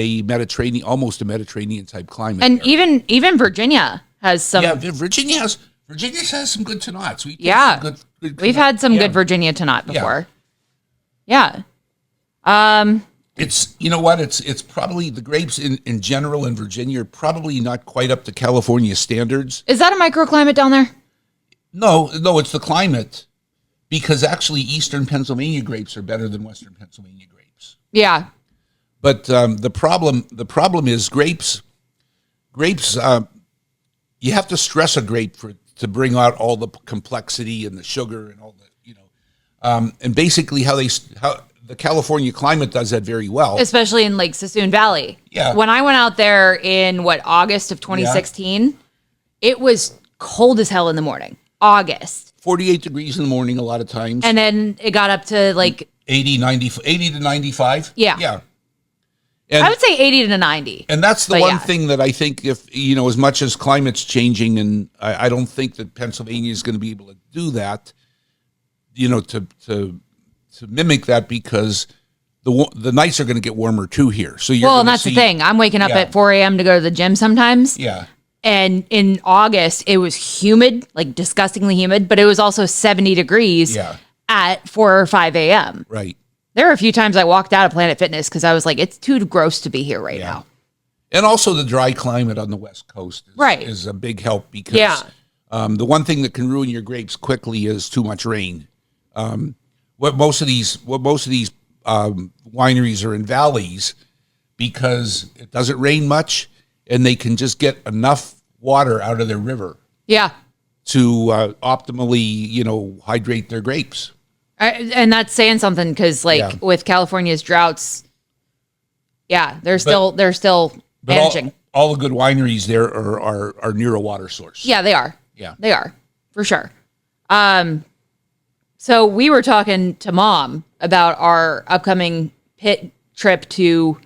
A: almost a Mediterranean type climate.
B: And
A: there.
B: even Virginia has some.
A: Yeah, Virginia has some good Tannats.
B: We've had some good Virginia Tannat before. Yeah.
A: It's, you know what, it's probably the grapes in general in Virginia are probably not quite up to California standards.
B: Is that a microclimate down there?
A: No, it's the climate, because actually Eastern Pennsylvania grapes are better than Western Pennsylvania grapes.
B: Yeah.
A: But the problem is grapes. You have to stress a grape to bring out all the complexity and the sugar and all the and basically how the California climate does that very well,
B: especially in Lake Sassoon Valley.
A: Yeah.
B: When I went out there in August of 2016, it was cold as hell in the morning. August.
A: 48 degrees in the morning a lot of times.
B: And then it got up to like
A: 80 to 95.
B: Yeah.
A: Yeah. And
B: I would say 80 to 90.
A: And that's the one thing that I think, if, as much as climate's changing, and I don't think that Pennsylvania is going to be able to do that, to mimic that, because the nights are going to get warmer too here. So
B: and that's the thing. I'm waking up at 4 a.m. to go to the gym sometimes.
A: Yeah.
B: And in August, it was humid, like disgustingly humid, but it was also 70 degrees at 4 or 5 a.m.
A: Right.
B: There were a few times I walked out of Planet Fitness because I was like, it's too gross to be here right now.
A: And also the dry climate on the West Coast is a big help, because the one thing that can ruin your grapes quickly is too much rain. What most of these wineries are in valleys, because it doesn't rain much and they can just get enough water out of their river to optimally, hydrate their grapes.
B: And that's saying something, because with California's droughts, they're still managing.
A: All the good wineries there are near a water source.
B: Yeah, they are.
A: Yeah,
B: they are for sure. So we were talking to Mom about our upcoming pit trip to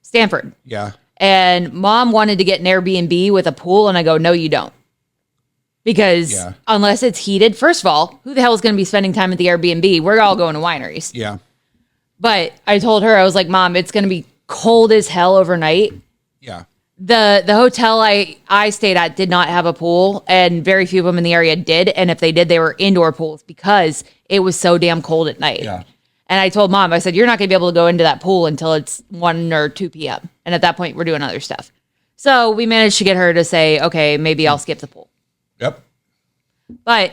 B: Stanford.
A: Yeah.
B: And Mom wanted to get an Airbnb with a pool, and I go, no, you don't. Because unless it's heated, first of all, who the hell is going to be spending time at the Airbnb? We're all going to wineries.
A: Yeah.
B: But I told her, I was like, Mom, it's going to be cold as hell overnight.
A: Yeah.
B: The hotel I stayed at did not have a pool, and very few of them in the area did. And if they did, they were indoor pools, because it was so damn cold at night.
A: Yeah.
B: And I told Mom, I said, you're not going to be able to go into that pool until it's 1 or 2 p.m. And at that point, we're doing other stuff. So we managed to get her to say, okay, maybe I'll skip the pool.
A: Yep.
B: But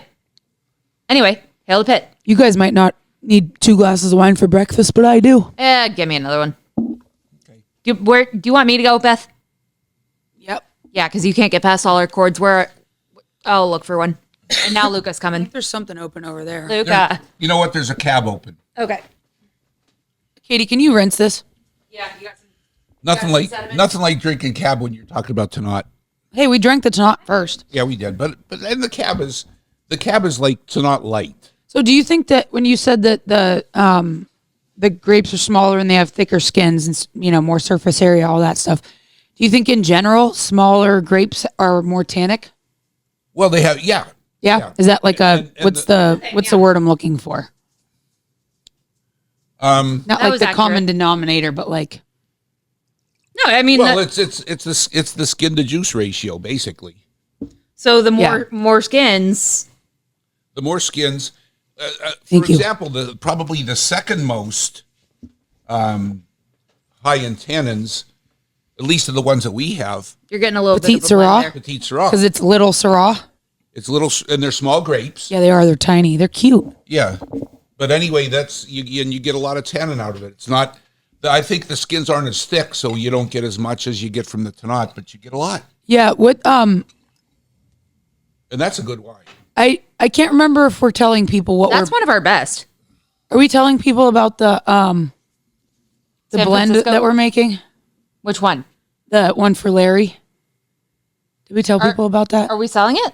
B: anyway, hail the pit.
C: You guys might not need 2 glasses of wine for breakfast, but I do.
B: Give me another one. Okay. Do you want me to go, Beth?
C: Yep.
B: Yeah, because you can't get past all our cords. I'll look for one. And now Luca's coming.
C: I think there's something open over there.
B: Luca.
A: You know what? There's a cab open.
B: Okay.
C: Katie, can you rinse this?
B: Yeah, you got some.
A: Nothing like drinking cab when you're talking about Tannat.
C: Hey, we drank the Tannat first.
A: Yeah, we did, but and the cab is like Tannat light.
C: So, do you think that when you said that the grapes are smaller and they have thicker skins and more surface area, all that stuff, do you think in general smaller grapes are more tannic?
A: Well, they have
C: Yeah. Is that like what's the word I'm looking for? Not like the common denominator, but like.
B: No, I mean.
A: Well, it's the skin to juice ratio, basically.
B: So the more skins.
A: The more skins. For example, probably the second most high in tannins, at least of the ones that we have.
B: You're getting a little
C: Petite
B: bit of a blend there.
A: Petite Syrah.
C: Because it's little Syrah.
A: It's little, and they're small grapes.
C: Yeah, they are. They're tiny. They're cute.
A: Yeah. But anyway, you get a lot of tannin out of it. It's not I think the skins aren't as thick, so you don't get as much as you get from the Tannat, but you get a lot.
C: Yeah.
A: And that's a good wine.
C: I can't remember if we're telling people what
B: That's one of our best.
C: are we telling people about the blend
B: Francisco?
C: that we're making?
B: Which one?
C: The one for Larry. Did we tell people about that?
B: Are we selling it?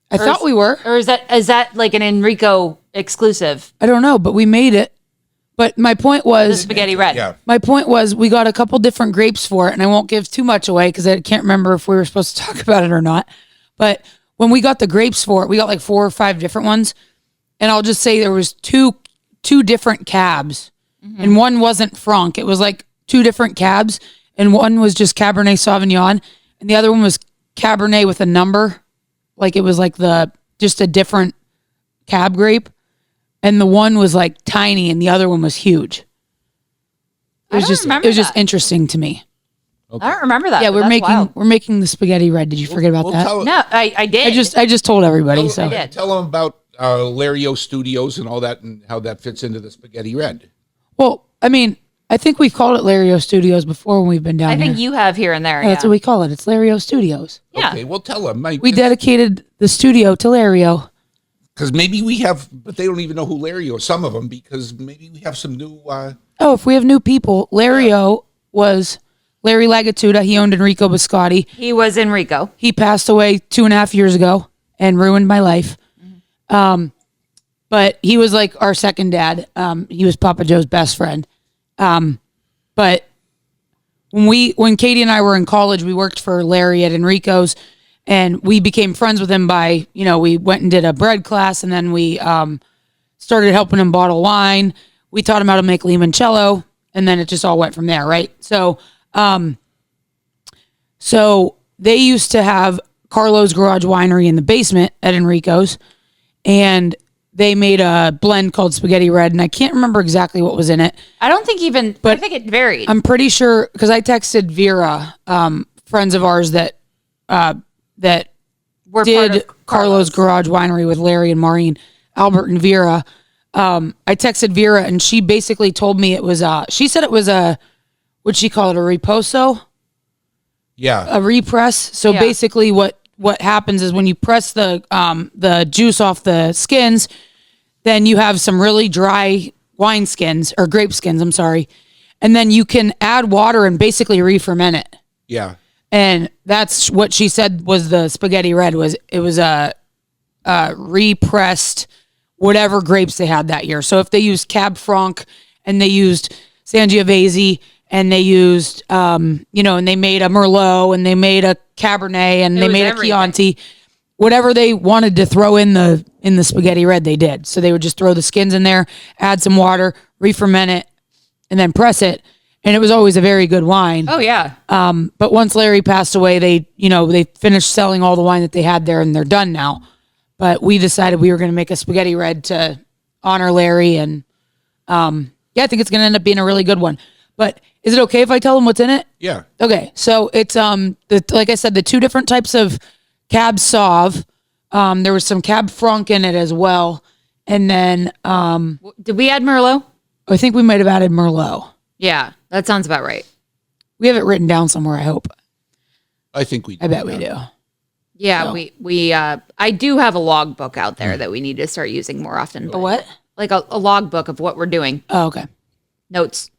C: I thought we were.
B: Or is that like an Enrico exclusive?
C: I don't know, but we made it. But my point
B: The
C: was,
B: spaghetti red.
A: Yeah.
C: my point was, we got a couple different grapes for it, and I won't give too much away because I can't remember if we were supposed to talk about it or not. But when we got the grapes for it, we got like 4 or 5 different ones, and I'll just say there was two different cabs, and one wasn't Franc. It was like 2 different cabs, and one was just Cabernet Sauvignon, and the other one was Cabernet with a number, like it was like just a different cab grape. And the one was like tiny and the other one was huge. It was just interesting to me.
B: I don't remember that.
C: Yeah,
B: but
C: we're making the spaghetti red. Did you forget about that?
B: No, I did.
C: I just told everybody. So
B: I did.
A: Tell them about Lario Studios and all that and how that fits into the spaghetti red.
C: well, I mean, I think we've called it Lario Studios before when we've been down
B: I
C: here.
B: think you have here and there.
C: That's what we call it. It's Lario Studios.
B: Yeah.
A: Okay, well, tell them.
C: We dedicated the studio to Lario.
A: Because maybe we have, but they don't even know who Lario is, some of them, because maybe we have some new...
C: Oh, if we have new people, Lario was Larry Lagatuda. He owned Enrico Biscotti.
B: He was Enrico.
C: He passed away 2.5 years ago and ruined my life. But he was like our second dad. He was Papa Joe's best friend. But when Katie and I were in college, we worked for Larry at Enrico's, and we became friends with him by, we went and did a bread class, and then we started helping him bottle wine. We taught him how to make limoncello, and then it just all went from there, right? So they used to have Carlo's Garage Winery in the basement at Enrico's, and they made a blend called Spaghetti Red, and I can't remember exactly what was in it.
B: I don't think even, but I think it varied.
C: I'm pretty sure, because I texted Vera, friends of ours that
B: We're part
C: did
B: of
C: Carlo's Garage Winery with Larry and Maureen, Albert and Vera. I texted Vera, and she basically told me it was she said it was what'd she call it, a reposo?
A: Yeah.
C: A repress. So
B: Yeah.
C: basically what happens is when you press the juice off the skins, then you have some really dry wine skins, or grape skins, I'm sorry. And then you can add water and basically re-ferment it.
A: Yeah.
C: And that's what she said was the spaghetti red. It was a repressed whatever grapes they had that year. So if they used Cab Franc and they used Sangiovese and they used and they made a Merlot and they made a Cabernet and they
B: was
C: made
B: everything.
C: a Chianti, whatever they wanted to throw in the spaghetti red, they did. So they would just throw the skins in there, add some water, re-ferment it, and then press it. And it was always a very good wine.
B: Oh yeah.
C: But once Larry passed away, they finished selling all the wine that they had there, and they're done now. But we decided we were going to make a spaghetti red to honor Larry, and I think it's going to end up being a really good one. But is it okay if I tell them what's in it?
A: Yeah.
C: Okay, so it's like I said, the 2 different types of Cab Sauv. There was some Cab Franc in it as well, and then
B: Did we add Merlot?
C: I think we might have added Merlot.
B: Yeah, that sounds about right.
C: We have it written down somewhere, I hope.
A: I think we do.
C: I bet we do.
B: Yeah,
C: So-
B: we I do have a logbook out there that we need to start using more often.
C: A what?
B: Like a logbook of what we're doing.
C: Oh, okay.
B: Notes.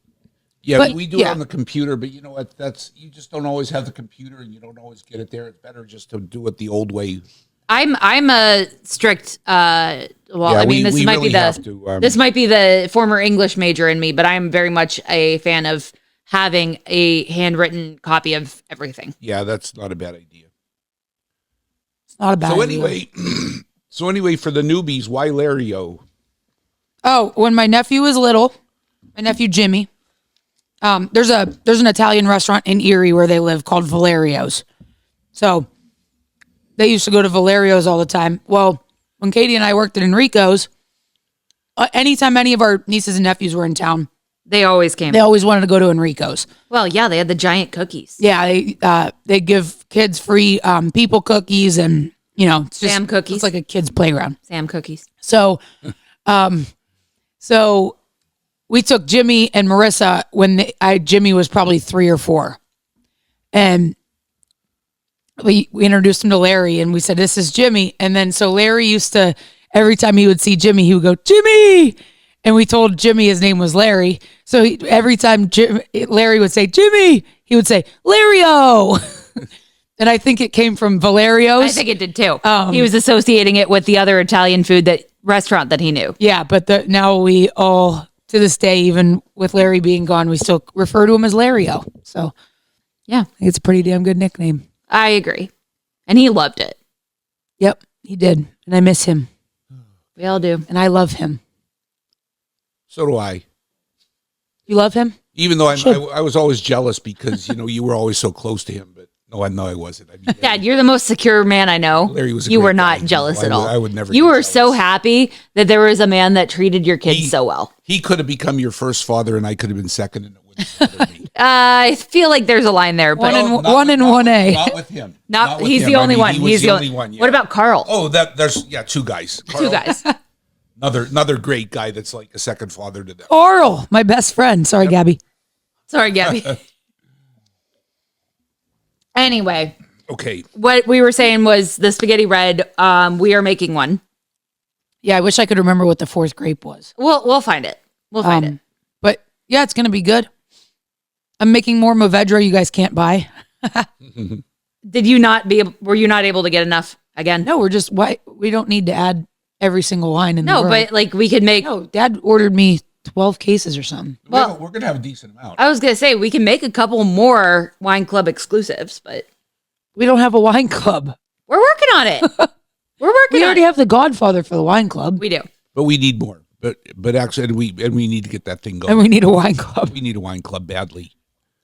A: Yeah,
C: But,
A: we do
C: yeah.
A: it on the computer, but you know what? You just don't always have the computer and you don't always get it there. It's better just to do it the old way.
B: I'm a strict
A: Yeah,
B: I mean this
A: we
B: might
A: really
B: be
A: have to,
B: this might be the former English major in me, but I'm very much a fan of having a handwritten copy of everything.
A: Yeah, that's not a bad idea.
C: It's not a bad
A: So
C: idea.
A: anyway, for the newbies, why Lario?
C: Oh, when my nephew was little, my nephew Jimmy, there's an Italian restaurant in Erie where they live called Valerio's. So they used to go to Valerio's all the time. Well, when Katie and I worked at Enrico's, anytime any of our nieces and nephews were in town,
B: They always came.
C: they always wanted to go to Enrico's.
B: Well, yeah, they had the giant cookies.
C: Yeah, they give kids free people cookies, and it's just
B: Sam cookies.
C: It's like a kid's playground.
B: Sam cookies.
C: So we took Jimmy and Marissa when Jimmy was probably 3 or 4. And we introduced him to Larry and we said, this is Jimmy. And then so Larry used to, every time he would see Jimmy, he would go, Jimmy. And we told Jimmy his name was Larry. So every time Larry would say, Jimmy, he would say, Lario. And I think it came from Valerio's.
B: I think it did too. He was associating it with the other Italian restaurant that he knew.
C: Yeah, but now we all, to this day, even with Larry being gone, we still refer to him as Lario. So,
B: yeah,
C: I think it's a pretty damn good nickname.
B: I agree. And he loved it.
C: Yep, he did. And I miss him.
B: We all do.
C: And I love him.
A: So do I.
C: You love him?
A: Even though I was always jealous because, you were always so close to him. But no, I wasn't. I mean,
B: Dad, you're the most secure man I know.
A: Larry was a
B: you
A: great
B: were not
A: guy.
B: jealous at all.
A: I would never.
B: You
A: get
B: were
A: jealous.
B: so happy that there was a man that treated your kids so well.
A: He could have become your first father, and I could have been second, and it wouldn't bother me.
B: I feel like there's a line there, but
C: One and 1A.
A: Not with him.
B: not
A: with
B: he's
A: him.
B: the only one.
A: He was
B: He's
A: the only one. Yeah.
B: What about Carl?
A: Oh, there's 2 guys.
B: Two guys.
A: Another great guy that's like a second father to them.
C: Oral, my best friend. Sorry, Gabby.
B: Sorry, Gabby. Anyway,
A: Okay.
B: what we were saying was the spaghetti red. We are making one.
C: Yeah, I wish I could remember what the 4th grape was.
B: We'll find it. We'll find it.
C: But yeah, it's going to be good. I'm making more Movedra you guys can't buy.
B: Did you not were you not able to get enough again?
C: No, we don't need to add every single line in the
B: No,
C: world.
B: but like we could make.
C: No, Dad ordered me 12 cases or something.
B: Well-
A: we're gonna have a decent amount.
B: I was gonna say we can make a couple more wine club exclusives, but
C: We don't have a wine club.
B: we're working on it. We're working
C: We
B: on
C: already
B: it.
C: have the Godfather for the wine club,
B: We do.
A: But we need more. But actually, and we need to get that thing going.
C: and we need a wine club.
A: We need a wine club badly.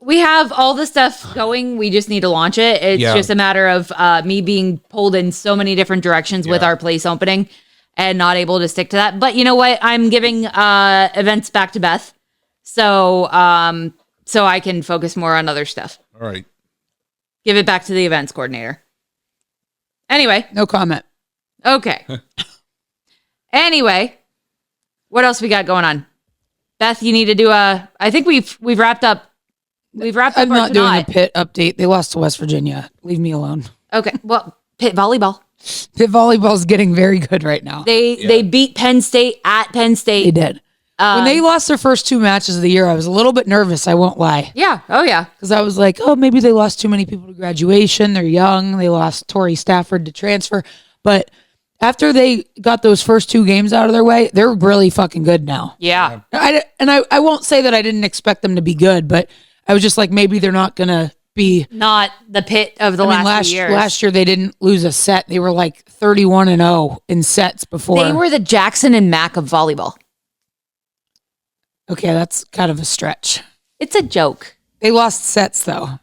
B: We have all the stuff going. We just need to launch it. It's
A: Yeah.
B: just a matter of me being pulled in so many different directions with
A: Yeah.
B: our place opening and not able to stick to that. But you know what? I'm giving events back to Beth. So I can focus more on other stuff.
A: All right.
B: Give it back to the events coordinator. Anyway,
C: No comment.
B: okay. Anyway, what else we got going on? Beth, you need to do I think we've wrapped up. We've wrapped up
C: I'm
B: our
C: not doing a
B: tonight.
C: pit update. They lost to West Virginia. Leave me alone.
B: Okay. Well, pit volleyball.
C: Pit volleyball's getting very good right now.
B: They beat Penn State at Penn State.
C: They did. When they lost their first 2 matches of the year, I was a little bit nervous. I won't lie.
B: Yeah. Oh, yeah.
C: Because I was like, oh, maybe they lost too many people to graduation. They're young. They lost Tori Stafford to transfer. But after they got those first 2 games out of their way, they're really fucking good now.
B: Yeah.
C: I won't say that I didn't expect them to be good, but I was just like, maybe they're not going to be.
B: Not the pit of the last few years.
C: Last year they didn't lose a set. They were like 31-0 in sets before.
B: They were the Jackson and Mack of volleyball.
C: Okay, that's kind of a stretch.
B: It's a joke.
C: They lost sets though.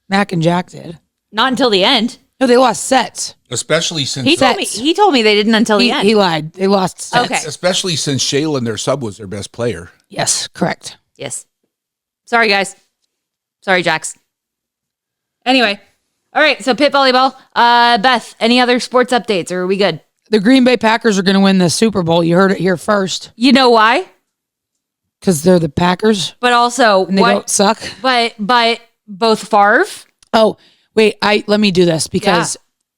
C: Mac and Jack did.
B: Not until the end.
C: No, they lost sets.
A: Especially since
B: He told me they didn't until the end.
C: He lied. They lost sets.
B: Okay.
A: especially since Shayla, their sub, was their best player.
C: Yes, correct.
B: Yes. Sorry, guys. Sorry, Jax. Anyway. All right. So pit volleyball. Beth, any other sports updates or are we good?
C: The Green Bay Packers are going to win the Super Bowl. You heard it here first.
B: You know why?
C: Because they're the Packers
B: But also,
C: and they don't suck.
B: But both Favre.
C: Oh, wait. Let me do this because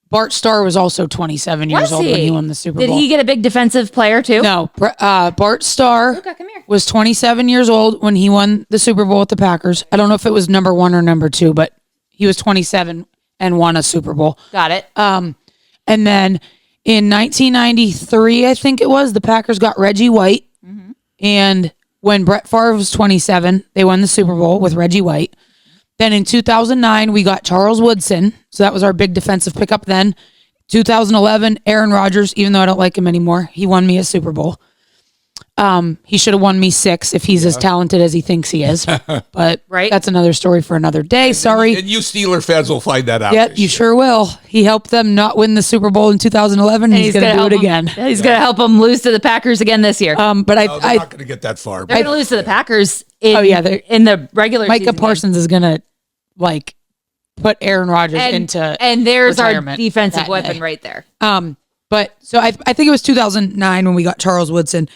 C: Bart Starr was also 27 years
B: Was
C: old when he won the Super
B: Did
C: Bowl.
B: he get a big defensive player too?
C: No, Bart Starr
B: Luca, come here.
C: was 27 years old when he won the Super Bowl with the Packers. I don't know if it was number 1 or number 2, but he was 27 and won a Super Bowl.
B: Got it.
C: And then in 1993, I think it was, the Packers got Reggie White. And when Brett Favre was 27, they won the Super Bowl with Reggie White. Then in 2009, we got Charles Woodson. So that was our big defensive pickup then. 2011, Aaron Rodgers, even though I don't like him anymore, he won me a Super Bowl. He should have won me 6 if he's as talented as he thinks he is. But
B: Right.
C: that's another story for another day. Sorry.
A: And you Steeler fans will find that out.
C: Yep,
A: this
C: you
A: year.
C: sure will. He helped them not win the Super Bowl in 2011. And he's going to do it again.
B: He's going to help them lose to the Packers again this year.
C: But
A: No, they're not going to get that far.
B: They're going to lose to the Packers in,
C: they're-
B: in the regular
C: Micah
B: season game.
C: Parsons is going to like put Aaron Rodgers into
B: and there's our
C: retirement
B: defensive
C: that
B: weapon
C: day.
B: right there.
C: But so I think it was 2009 when we got Charles Woodson.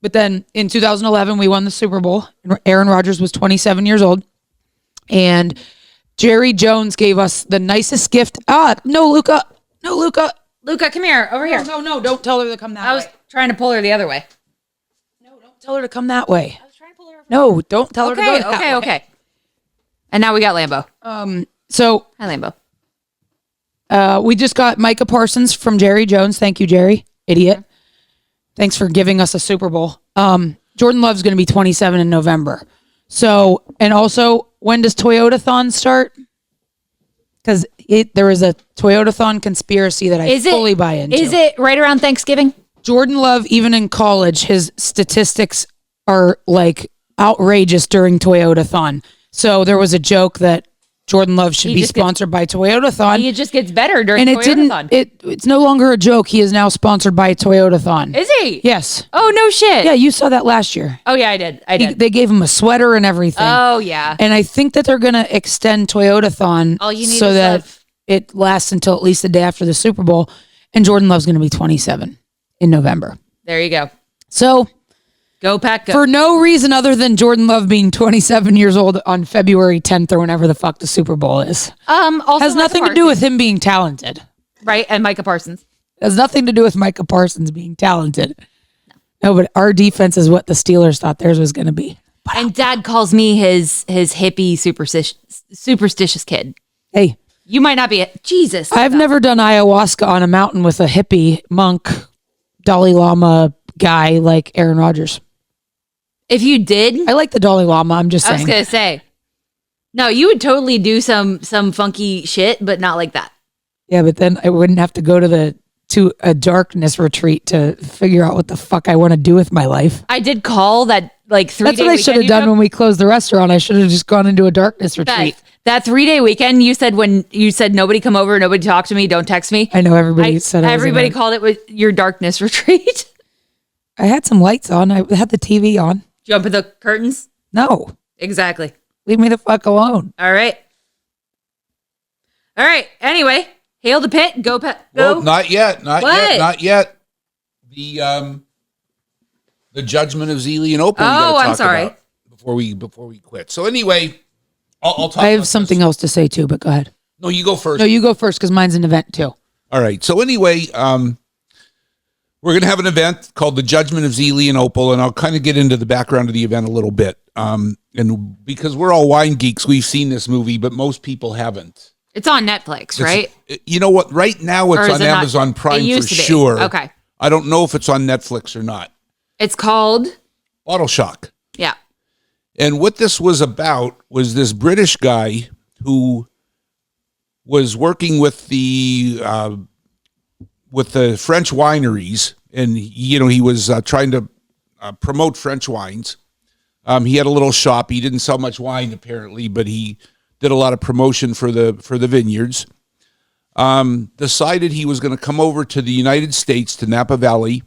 C: But then in 2011, we won the Super Bowl. Aaron Rodgers was 27 years old. And Jerry Jones gave us the nicest gift. No, Luca. No, Luca.
B: Luca, come here. Over here.
C: No. Don't tell her to come that way.
B: I was trying to pull her the other way.
C: No, don't tell her to come that way.
B: I was trying to pull her over.
C: No, don't tell her to go that way.
B: Okay. And now we got Lambo.
C: So
B: Hi, Lambo.
C: we just got Micah Parsons from Jerry Jones. Thank you, Jerry. Idiot. Thanks for giving us a Super Bowl. Jordan Love's going to be 27 in November. So, and also, when does Toyotathon start? Because there is a Toyotathon conspiracy that I fully buy into.
B: Is it right around Thanksgiving?
C: Jordan Love, even in college, his statistics are like outrageous during Toyotathon. So there was a joke that Jordan Love should be sponsored by Toyotathon.
B: He just gets better during
C: and
B: Toyotathon.
C: It's no longer a joke. He is now sponsored by Toyotathon.
B: Is he?
C: Yes.
B: Oh, no shit.
C: Yeah, you saw that last year.
B: Oh, yeah, I did.
C: They gave him a sweater and everything.
B: Oh, yeah.
C: And I think that they're going to extend Toyotathon
B: All you need
C: so
B: is
C: that
B: love.
C: it lasts until at least the day after the Super Bowl. And Jordan Love's going to be 27 in November.
B: There you go.
C: So
B: Go Pack, go.
C: for no reason other than Jordan Love being 27 years old on February 10th or whenever the fuck the Super Bowl is.
B: Also
C: Has nothing to do with him being talented.
B: Right, and Micah Parsons.
C: Has nothing to do with Micah Parsons being talented. No, but our defense is what the Steelers thought theirs was going to be.
B: And Dad calls me his hippie superstitious kid.
C: Hey,
B: You might not be Jesus.
C: I've never done ayahuasca on a mountain with a hippie monk, Dalai Lama guy like Aaron Rodgers.
B: If you did,
C: I like the Dalai Lama. I'm just
B: I was
C: saying.
B: gonna say, no, you would totally do some funky shit, but not like that.
C: Yeah, but then I wouldn't have to go to a darkness retreat to figure out what the fuck I want to do with my life.
B: I did call that like 3
C: That's
B: day
C: what I
B: weekend
C: should have
B: you
C: done
B: took.
C: when we closed the restaurant. I should have just gone into a darkness retreat.
B: Beth, that 3 day weekend you said when you said nobody come over, nobody talk to me, don't text me.
C: I know everybody said I was
B: everybody
C: in
B: called it with your darkness retreat.
C: I had some lights on. I had the TV on.
B: Jump in the curtains.
C: No,
B: Exactly.
C: leave me the fuck alone.
B: All right. Anyway, hail the pit. Go pet. Go.
A: Well, not yet. Not yet. The judgment of Zealy and Opal.
B: Oh, I'm sorry.
A: Before we quit. So anyway, I'll talk.
C: I
A: about
C: have something else to say too, but go ahead.
A: No, you go first.
C: No, you go first because mine's an event too.
A: All right. So anyway, we're going to have an event called the Judgment of Zealy and Opal, and I'll kind of get into the background of the event a little bit. And because we're all wine geeks, we've seen this movie, but most people haven't.
B: It's on Netflix, right?
A: You know what? Right now,
B: Or
A: it's
B: is
A: on
B: it not?
A: Amazon
B: It
A: Prime for
B: used to be.
A: sure.
B: Okay.
A: I don't know if it's on Netflix or not.
B: It's called.
A: Bottle Shock.
B: Yeah.
A: And what this was about was this British guy who was working with the French wineries, and he was trying to promote French wines. He had a little shop. He didn't sell much wine apparently, but he did a lot of promotion for the vineyards. Decided he was going to come over to the United States to Napa Valley,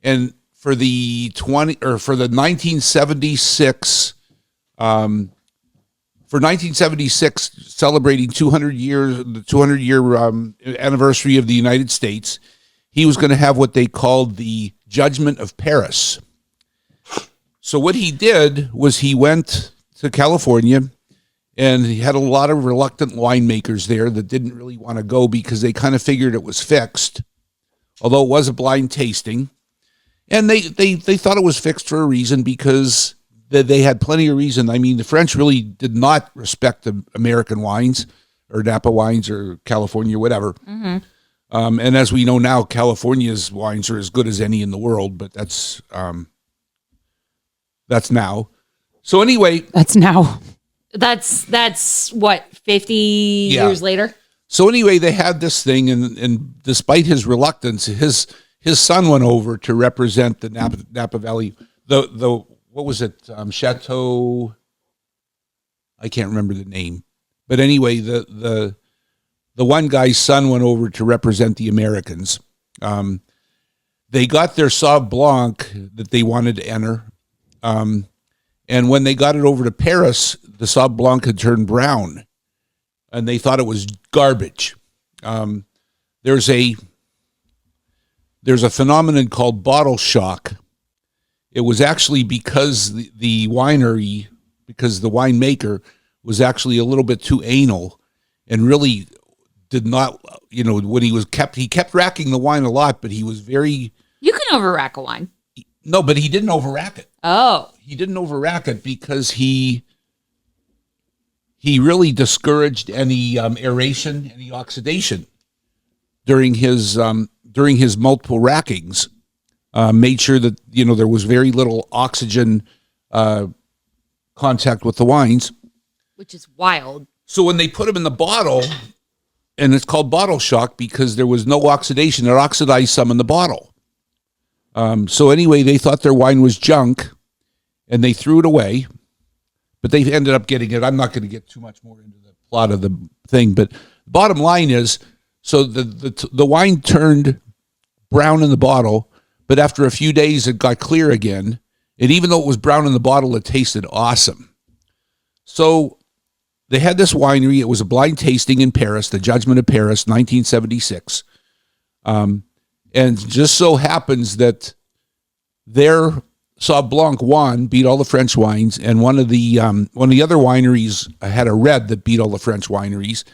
A: and for the 1976 celebrating 200 years, the 200-year anniversary of the United States, he was going to have what they called the Judgment of Paris. So what he did was he went to California, and he had a lot of reluctant winemakers there that didn't really want to go because they kind of figured it was fixed, although it was a blind tasting. And they thought it was fixed for a reason because they had plenty of reason. I mean, the French really did not respect the American wines or Napa wines or California, whatever. Mm-hmm. And as we know now, California's wines are as good as any in the world, but that's now. So anyway,
C: That's now.
B: That's what 50 years later.
A: So anyway, they had this thing, and despite his reluctance, his son went over to represent the Napa Valley. The what was it? Chateau. I can't remember the name, but anyway, the one guy's son went over to represent the Americans. They got their Sauv Blanc that they wanted to enter, and when they got it over to Paris, the Sauv Blanc had turned brown, and they thought it was garbage. There's a phenomenon called bottle shock, It was actually because the winery, because the winemaker was actually a little bit too anal and really did not, when he kept racking the wine a lot, but he was very...
B: You can over-rack a wine.
A: No, but he didn't over-rack it.
B: Oh.
A: He didn't over-rack it because he really discouraged any aeration, any oxidation during his multiple rackings. Made sure that there was very little oxygen contact with the wines,
B: which is wild.
A: So when they put them in the bottle, and it's called bottle shock because there was no oxidation, it oxidized some in the bottle. So anyway, they thought their wine was junk, and they threw it away. But they ended up getting it. I'm not going to get too much more into the plot of the thing, but the bottom line is, so the wine turned brown in the bottle. But after a few days, it got clear again. And even though it was brown in the bottle, it tasted awesome. So they had this winery. It was a blind tasting in Paris, the Judgment of Paris, 1976. And just so happens that their Sauv Blanc won, beat all the French wines. And one of the other wineries had a red that beat all the French wineries.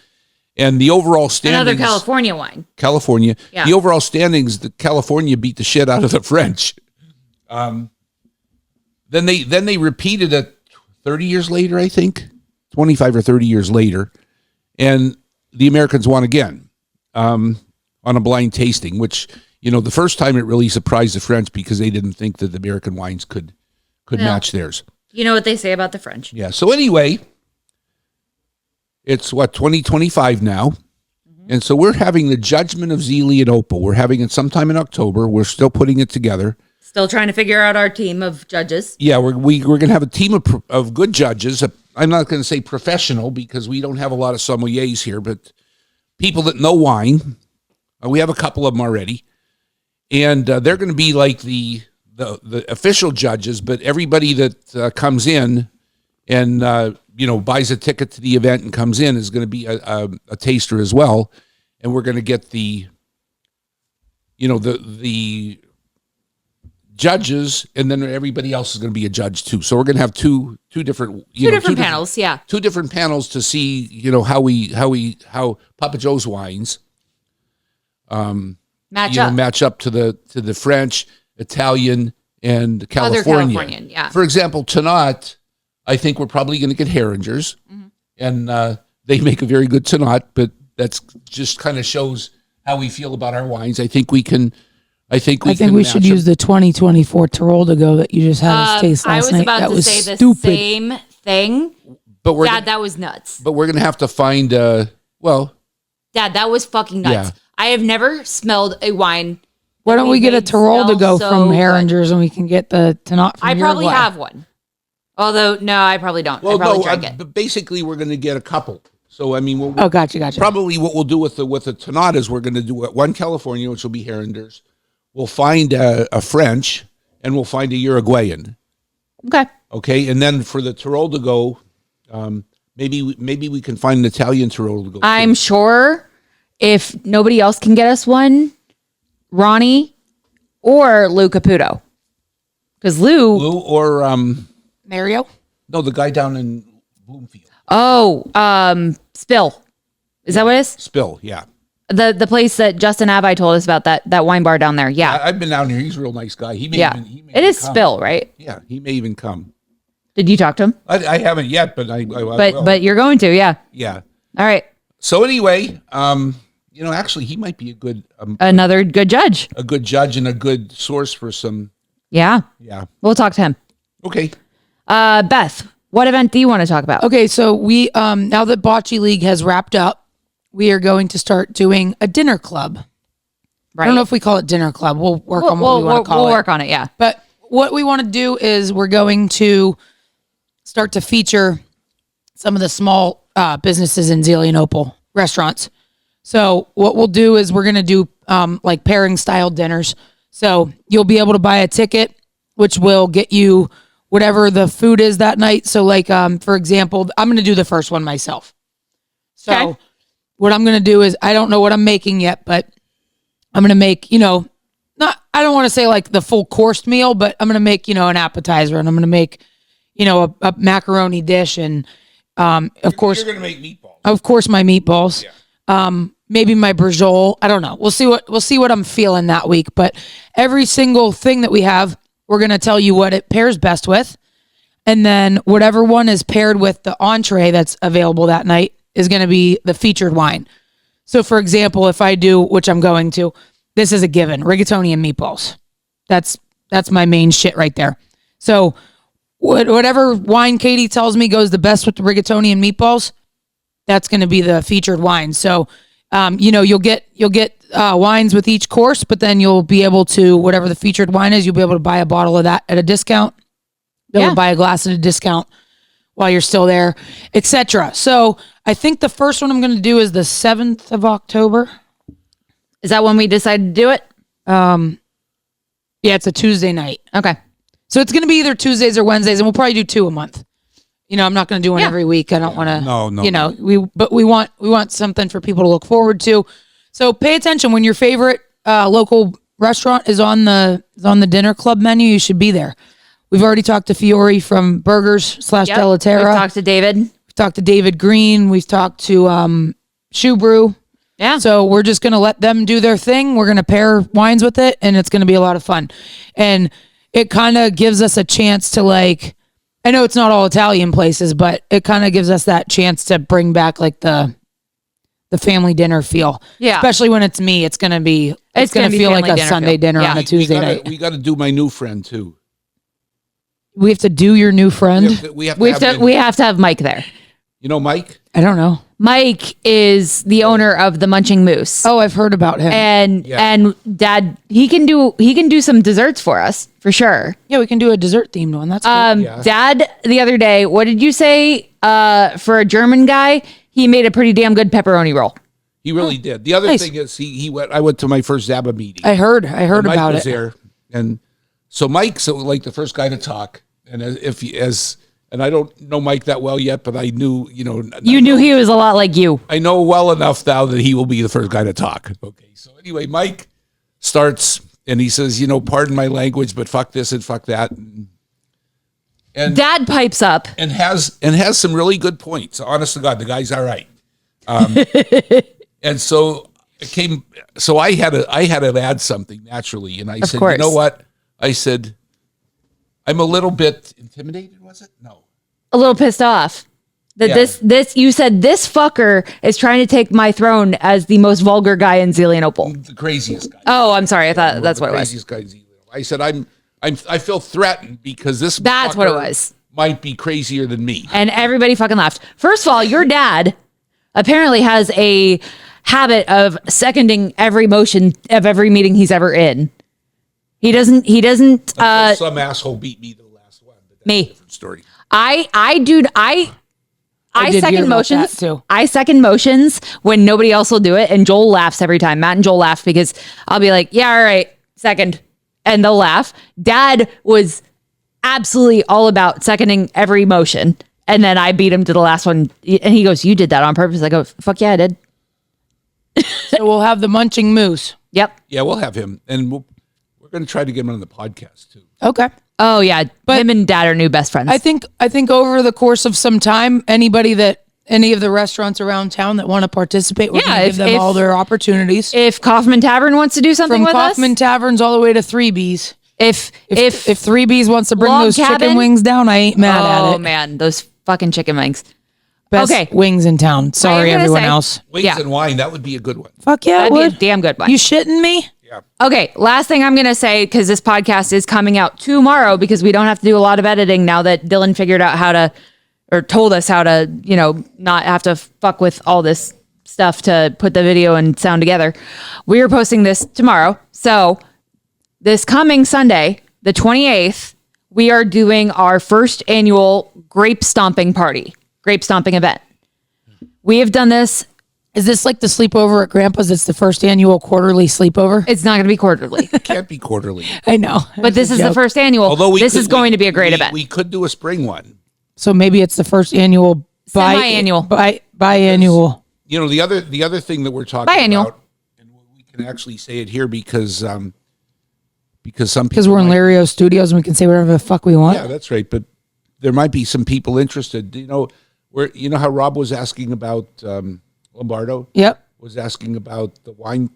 A: And the overall standings...
B: Another California wine.
A: California. Yeah. The overall standings, the California beat the shit out of the French. Then they repeated it 30 years later, I think. 25 or 30 years later. And the Americans won again on a blind tasting, which, the first time it really surprised the French because they didn't think that the American wines could match theirs.
B: You know what they say about the French.
A: Yeah. So anyway... It's 2025 now. Mm-hmm. And so we're having the Judgment of Zili and Opal. We're having it sometime in October. We're still putting it together.
B: Still trying to figure out our team of judges.
A: Yeah, we're going to have a team of good judges. I'm not going to say professional because we don't have a lot of sommeliers here, but people that know wine. We have a couple of them already. And they're going to be like the official judges, but everybody that comes in and buys a ticket to the event and comes in is going to be a taster as well, and we're going to get the judges, and then everybody else is going to be a judge too. So we're going to have two different
B: panels, yeah,
A: two different panels to see how Papa Joe's wines match up to the French, Italian, and California.
B: Other Californian, yeah.
A: For example, Tannat, I think we're probably going to get Herringers, and they make a very good Tannat, but that's just kind of shows how we feel about our wines. I think we should use
C: the 2024 Tyrol to go that you just had us taste last night.
B: I was about to say the same thing.
A: But
B: that was nuts.
A: But we're going to have to find, Dad,
B: that was fucking nuts. Yeah. I have never smelled a wine.
C: Why don't we get a Tyrol to go from Herringers and we can get the Tannat from
B: I probably have one. Although, no, I probably don't.
A: Well,
B: I probably drank it.
A: But basically, we're going to get a couple. So, I mean,
C: gotcha.
A: Probably what we'll do with the Tannat is we're going to do one California, which will be Herringers. We'll find a French, and we'll find a Uruguayan. Okay, and then for the Tyrol to go, maybe we can find an Italian Tyrol to go.
B: I'm sure if nobody else can get us one, Ronnie or Lou Caputo. Because Lou
A: or...
C: Mario?
A: No, the guy down in Bloomfield.
B: Oh, Spill. Is that what it is?
A: Spill, yeah.
B: The place that Justin Abai told us about, that wine bar down there. Yeah.
A: I've been down here. He's a real nice guy. He may
B: it is come. Spill, right?
A: Yeah, he may even come.
B: Did you talk to him?
A: I haven't yet, but I
B: but you're going to, yeah.
A: Yeah.
B: All right.
A: So anyway, actually he might be a good
B: another good judge.
A: A good judge and a good source for some.
B: Yeah.
A: Yeah.
B: We'll talk to him.
A: Okay.
B: Beth, what event do you want to talk about?
C: Okay, so we now that Bocce League has wrapped up, we are going to start doing a dinner club. Right. I don't know if we call it dinner club. We'll work on what we want to call it.
B: We'll work on it, yeah.
C: But what we want to do is we're going to start to feature some of the small businesses in Zili and Opal restaurants. So what we'll do is we're going to do like pairing style dinners. So you'll be able to buy a ticket, which will get you whatever the food is that night. So like, for example, I'm going to do the first one myself. So what I'm going to do is, I don't know what I'm making yet, but I'm going to make, I I don't want to say like the full course meal, but I'm going to make, an appetizer, and I'm going to make, a macaroni dish, and of course,
A: you're going to make meatballs.
C: Of course, my meatballs.
A: Yeah.
C: Maybe my brajol. I don't know. We'll see what I'm feeling that week. But every single thing that we have, we're going to tell you what it pairs best with. And then whatever one is paired with the entree that's available that night is going to be the featured wine. So for example, if I do, which I'm going to, this is a given, rigatoni and meatballs. That's my main shit right there. So whatever wine Katie tells me goes the best with the rigatoni and meatballs, that's going to be the featured wine. So, you'll get wines with each course, but then you'll be able to, whatever the featured wine is, you'll be able to buy a bottle of that at a discount. Be able to buy a glass at a discount while you're still there, etc. So I think the first one I'm going to do is the 7th of October.
B: Is that when we decide to do it?
C: Yeah, it's a Tuesday night.
B: Okay.
C: So it's going to be either Tuesdays or Wednesdays, and we'll probably do 2 a month. I'm not going to do one every week. I don't want to.
A: No.
C: We want something for people to look forward to. So pay attention when your favorite local restaurant is on the dinner club menu. You should be there. We've already talked to Fiore from Burgers / Della Terra.
B: We've talked to David.
C: We've talked to David Green. We've talked to Shoe Brew.
B: Yeah.
C: So we're just going to let them do their thing. We're going to pair wines with it, and it's going to be a lot of fun. And it kind of gives us a chance to, like, I know it's not all Italian places, but it kind of gives us that chance to bring back like the family dinner feel.
B: Yeah.
C: Especially when it's me, it's going to feel like a Sunday dinner on a Tuesday night.
A: We got to do my new friend too.
C: We have to do your new friend.
A: We have
B: to have Mike there.
A: You know Mike?
C: I don't know.
B: Mike is the owner of the Munching Moose.
C: Oh, I've heard about him.
B: And Dad, he can do some desserts for us for sure.
C: Yeah, we can do a dessert themed one. That's cool.
A: Yeah.
B: Dad, the other day, what did you say? For a German guy, he made a pretty damn good pepperoni roll.
A: He really did. The other thing is he went. I went to my first Zabba meeting.
C: I heard
A: Mike
C: about
A: was
C: it.
A: there, and so Mike's like the first guy to talk. And and I don't know Mike that well yet, but I knew,
B: You knew he was a lot like you.
A: I know well enough now that he will be the first guy to talk. Okay. So anyway, Mike starts and he says, pardon my language, but fuck this and fuck that. And
B: Dad pipes up
A: and has some really good points. Honest to God, the guy's all right. And so I had to add something naturally. And I said,
B: course.
A: You know what? I said, I'm a little bit intimidated, was it? No.
B: a little pissed off that you said this fucker is trying to take my throne as the most vulgar guy in Zelienople.
A: The craziest guy.
B: Oh, I'm sorry. I thought that's what it was.
A: Craziest guy in Zelienople. I said, I feel threatened because this
B: That's what it
A: fucker
B: was.
A: might be crazier than me.
B: And everybody fucking laughed. First of all, your dad apparently has a habit of seconding every motion of every meeting he's ever in. He doesn't
A: Until some asshole beat me the last one. But that's
B: me.
A: a different story.
B: I
C: did hear
B: second
C: about
B: motions
C: that too.
B: I second motions when nobody else will do it, and Joel laughs every time. Matt and Joel laugh because I'll be like, yeah, all right, second, and they'll laugh. Dad was absolutely all about seconding every motion, and then I beat him to the last one, and he goes, you did that on purpose. I go, fuck yeah, I did.
C: So we'll have the munching moose.
B: Yep.
A: Yeah, we'll have him. And we're going to try to get him on the podcast too.
C: Okay.
B: Oh yeah, but him and Dad are new best friends.
C: I think over the course of some time, any of the restaurants around town that want to participate, we're going to give them all their opportunities.
B: If Kaufman Tavern wants to do something
C: From
B: with
C: Kaufman
B: us,
C: Taverns all the way to 3B's.
B: if
C: 3B's wants to bring
B: Log
C: those
B: Cabin-
C: chicken wings down, I ain't mad at it.
B: Oh man, those fucking chicken wings.
C: Best
B: Okay.
C: wings in town. Sorry,
B: gonna
C: everyone
B: say-
C: else.
A: Wings
B: Yeah.
A: and wine, that would be a good one.
C: Fuck yeah,
B: That'd
C: it
B: be a
C: would.
B: damn good one.
C: You shitting me?
A: Yeah.
B: Okay, last thing I'm going to say, because this podcast is coming out tomorrow because we don't have to do a lot of editing now that Dylan figured out how to, or told us how to, not have to fuck with all this stuff to put the video and sound together. We are posting this tomorrow. So this coming Sunday, the 28th, we are doing our first annual grape stomping event. We have done this.
C: Is this like the sleepover at Grandpa's? It's the first annual quarterly sleepover.
B: It's not going to be quarterly,
A: Can't be quarterly.
C: I know,
B: but this is the first annual.
A: Although
B: this is going to be a great event.
A: We could do a spring one.
C: So maybe it's the first annual
B: Semi-annual.
C: biannual.
A: The other thing that we're talking
B: Biannual.
A: about, and we can actually say it here because because some people
C: Because we're in Lario Studios and we can say whatever the fuck we want.
A: Yeah, that's right. But there might be some people interested. You know how Rob was asking about Lombardo?
C: Yep.
A: Was asking about the wine,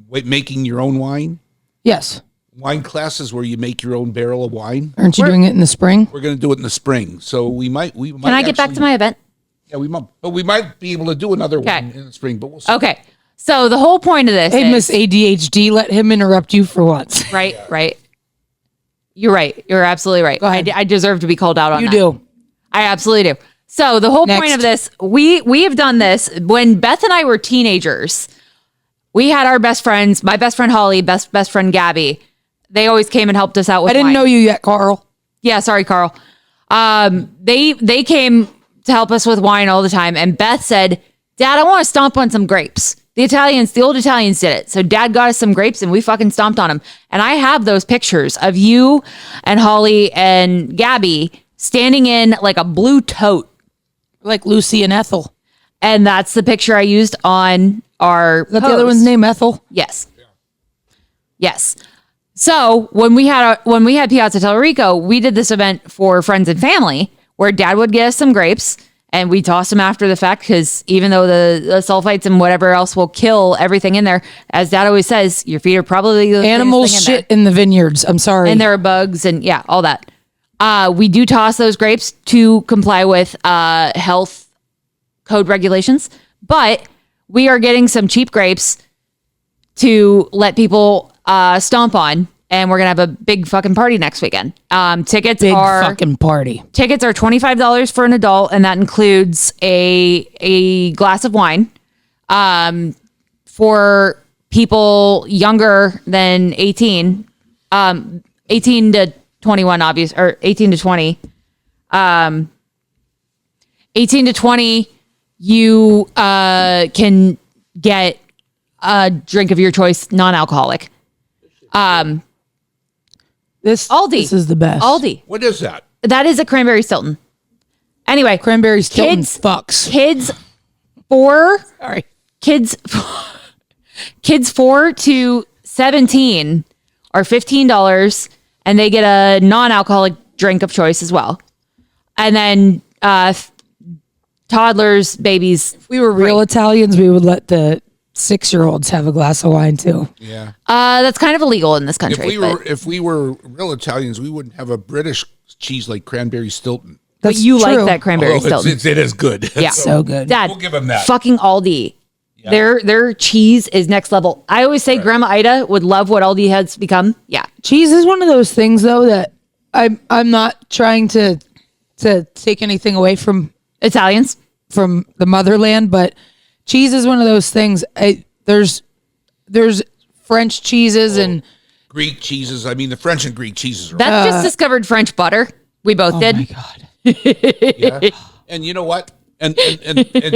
A: making your own wine.
C: Yes.
A: Wine classes where you make your own barrel of wine.
C: Aren't you doing it in the spring?
A: We're going to do it in the spring. So we might.
B: Can I get back to my event?
A: Yeah, we might. But we might be able to do another one in the spring. But we'll see.
B: Okay. So the whole point of this
C: Hey,
B: is,
C: Miss ADHD, let him interrupt you for once.
B: right. You're right. You're absolutely right.
C: Go ahead.
B: I deserve to be called out on
C: You
B: that.
C: do.
B: I absolutely do. So the whole point
C: Next.
B: of this, we have done this when Beth and I were teenagers. We had our best friends, my best friend Holly, best friend Gabby. They always came and helped us out with
C: I didn't
B: wine.
C: know you yet, Carl.
B: Yeah, sorry, Carl. They came to help us with wine all the time. And Beth said, Dad, I want to stomp on some grapes. The old Italians did it. So Dad got us some grapes and we fucking stomped on them. And I have those pictures of you and Holly and Gabby standing in like a blue tote.
C: Like Lucy and Ethel.
B: And that's the picture I used on our
C: Is that the other one's name, Ethel?
B: Yes. Yes. So when we had Piazza Del Rico, we did this event for friends and family where Dad would get us some grapes and we toss them after the fact because even though the sulfites and whatever else will kill everything in there, as Dad always says, your feet are probably the
C: Animals
B: cleanest thing in
C: shit in the vineyards. I'm sorry.
B: there. And there are bugs and yeah, all that. We do toss those grapes to comply with health code regulations, but we are getting some cheap grapes to let people stomp on, and we're gonna have a big fucking party next weekend. Tickets are $25 for an adult, and that includes a glass of wine. For people younger than 18, 18 to 21, obvious, or 18 to 20. 18 to 20, you can get a drink of your choice, non-alcoholic.
C: This
B: Aldi
C: is the best.
B: Aldi.
A: What is that?
B: That is a cranberry Stilton. Anyway,
C: Cranberry Stilton
B: kids,
C: fucks.
B: kids
C: Sorry.
B: kids 4 to 17 are $15, and they get a non-alcoholic drink of choice as well. And then toddlers, babies.
C: If we were real Italians, we would let the 6-year-olds have a glass of wine too.
A: Yeah.
B: That's kind of illegal in this country.
A: If we were real Italians, we wouldn't have a British cheese like cranberry Stilton.
B: But you like that cranberry Stilton.
A: It is good.
B: Yeah.
C: So good.
B: Dad,
A: We'll give 'em that.
B: Fucking Aldi. Yeah. Their cheese is next level. I always say Grandma Ida would love what Aldi has become. Yeah.
C: Cheese is one of those things though that I'm not trying to take anything away from
B: Italians.
C: From the motherland, but cheese is one of those things. There's French cheeses and
A: Greek cheeses. I mean, the French and Greek cheeses are
B: Beth just discovered French butter. We both did.
C: Oh my god.
A: yeah. And you know what? And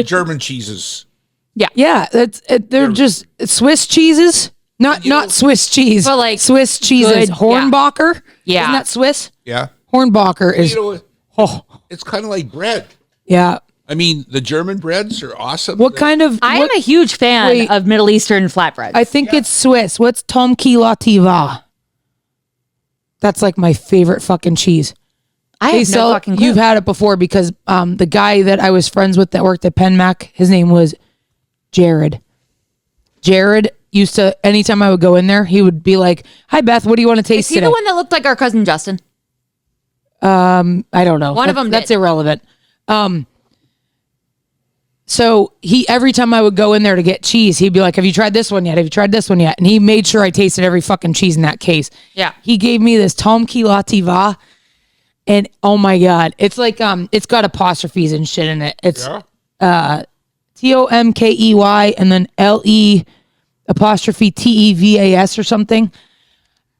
A: German cheeses.
C: Yeah, they're just Swiss cheeses. Not Swiss cheese,
B: but like
C: Swiss cheeses.
B: good,
C: Hornbacher.
B: Yeah.
C: Isn't that Swiss?
A: Yeah.
C: Hornbacher is.
A: You know, it's kind of like bread.
C: Yeah.
A: I mean, the German breads are awesome.
C: What kind of?
B: I am a huge fan of Middle Eastern flatbreads.
C: I think it's Swiss. What's Tom Key Lativa? That's like my favorite fucking cheese.
B: I have no fucking clue.
C: You've had it before because the guy that I was friends with that worked at PenMac, his name was Jared. Jared used to, anytime I would go in there, he would be like, "Hi Beth, what do you want to taste
B: Is he
C: today?"
B: the one that looked like our cousin Justin?
C: I don't know.
B: One of them
C: That's
B: did.
C: irrelevant. So every time I would go in there to get cheese, he'd be like, "Have you tried this one yet? Have you tried this one yet?" And he made sure I tasted every fucking cheese in that case.
B: Yeah.
C: He gave me this Tom Key Lativa, and oh my god, it's like it's got apostrophes and shit in it. It's TOMKEY and then LE''TEVAS or something.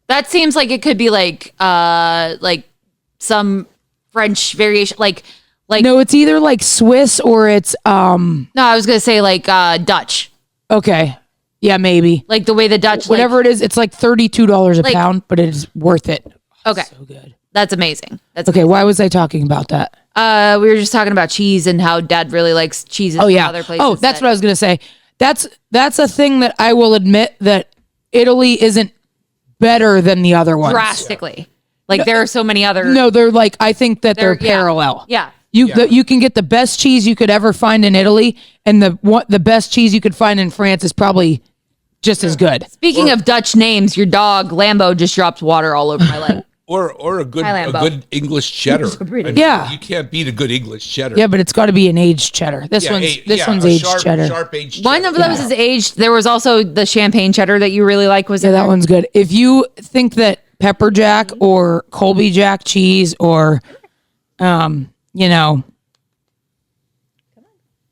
B: That seems like it could be like some French variation, like
C: No, it's either like Swiss or it's
B: no, I was gonna say like Dutch,
C: okay, yeah, maybe
B: like the way the Dutch,
C: whatever it is. It's like $32 a pound, but it is worth it.
B: Okay,
C: So good.
B: that's amazing. That's
C: Okay, why was I talking about that?
B: We were just talking about cheese and how Dad really likes cheeses.
C: Oh yeah.
B: From other places.
C: Oh, that's what I was gonna say. That's a thing that I will admit that Italy isn't better than the other ones.
B: drastically. Like there are so many other.
C: No, they're like, I think that they're
B: yeah.
C: parallel.
B: Yeah.
C: You can get the best cheese you could ever find in Italy, and the best cheese you could find in France is probably just as good.
B: Speaking of Dutch names, your dog Lambo just dropped water all over my leg.
A: Or a good
B: Hi, Lambo.
A: English cheddar. I mean,
C: Yeah.
A: you can't beat a good English cheddar.
C: Yeah, but it's got to be an aged cheddar. This one's
A: a
C: aged
A: sharp,
C: cheddar.
A: Sharp aged
B: One
A: cheddar.
B: of those is aged. There was also the champagne cheddar that you really like. Was
C: Yeah,
B: in
C: that
B: there?
C: one's good. If you think that pepper jack or Colby Jack cheese or,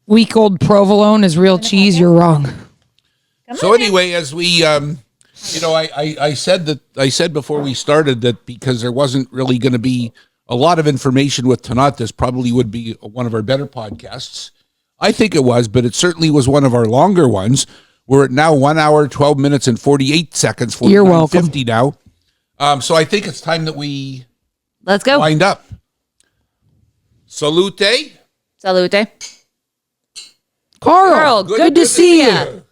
C: week old provolone is real cheese, you're wrong.
A: So anyway, as we, I said before we started that because there wasn't really going to be a lot of information with Tannat, this probably would be one of our better podcasts. I think it was, but it certainly was one of our longer ones. We're at now 1 hour, 12 minutes, and 48 seconds.
C: You're welcome.
A: 50 now. So I think it's time that we
B: Let's go.
A: wind up. Salute.
B: Salute.
C: Carl, good to see you.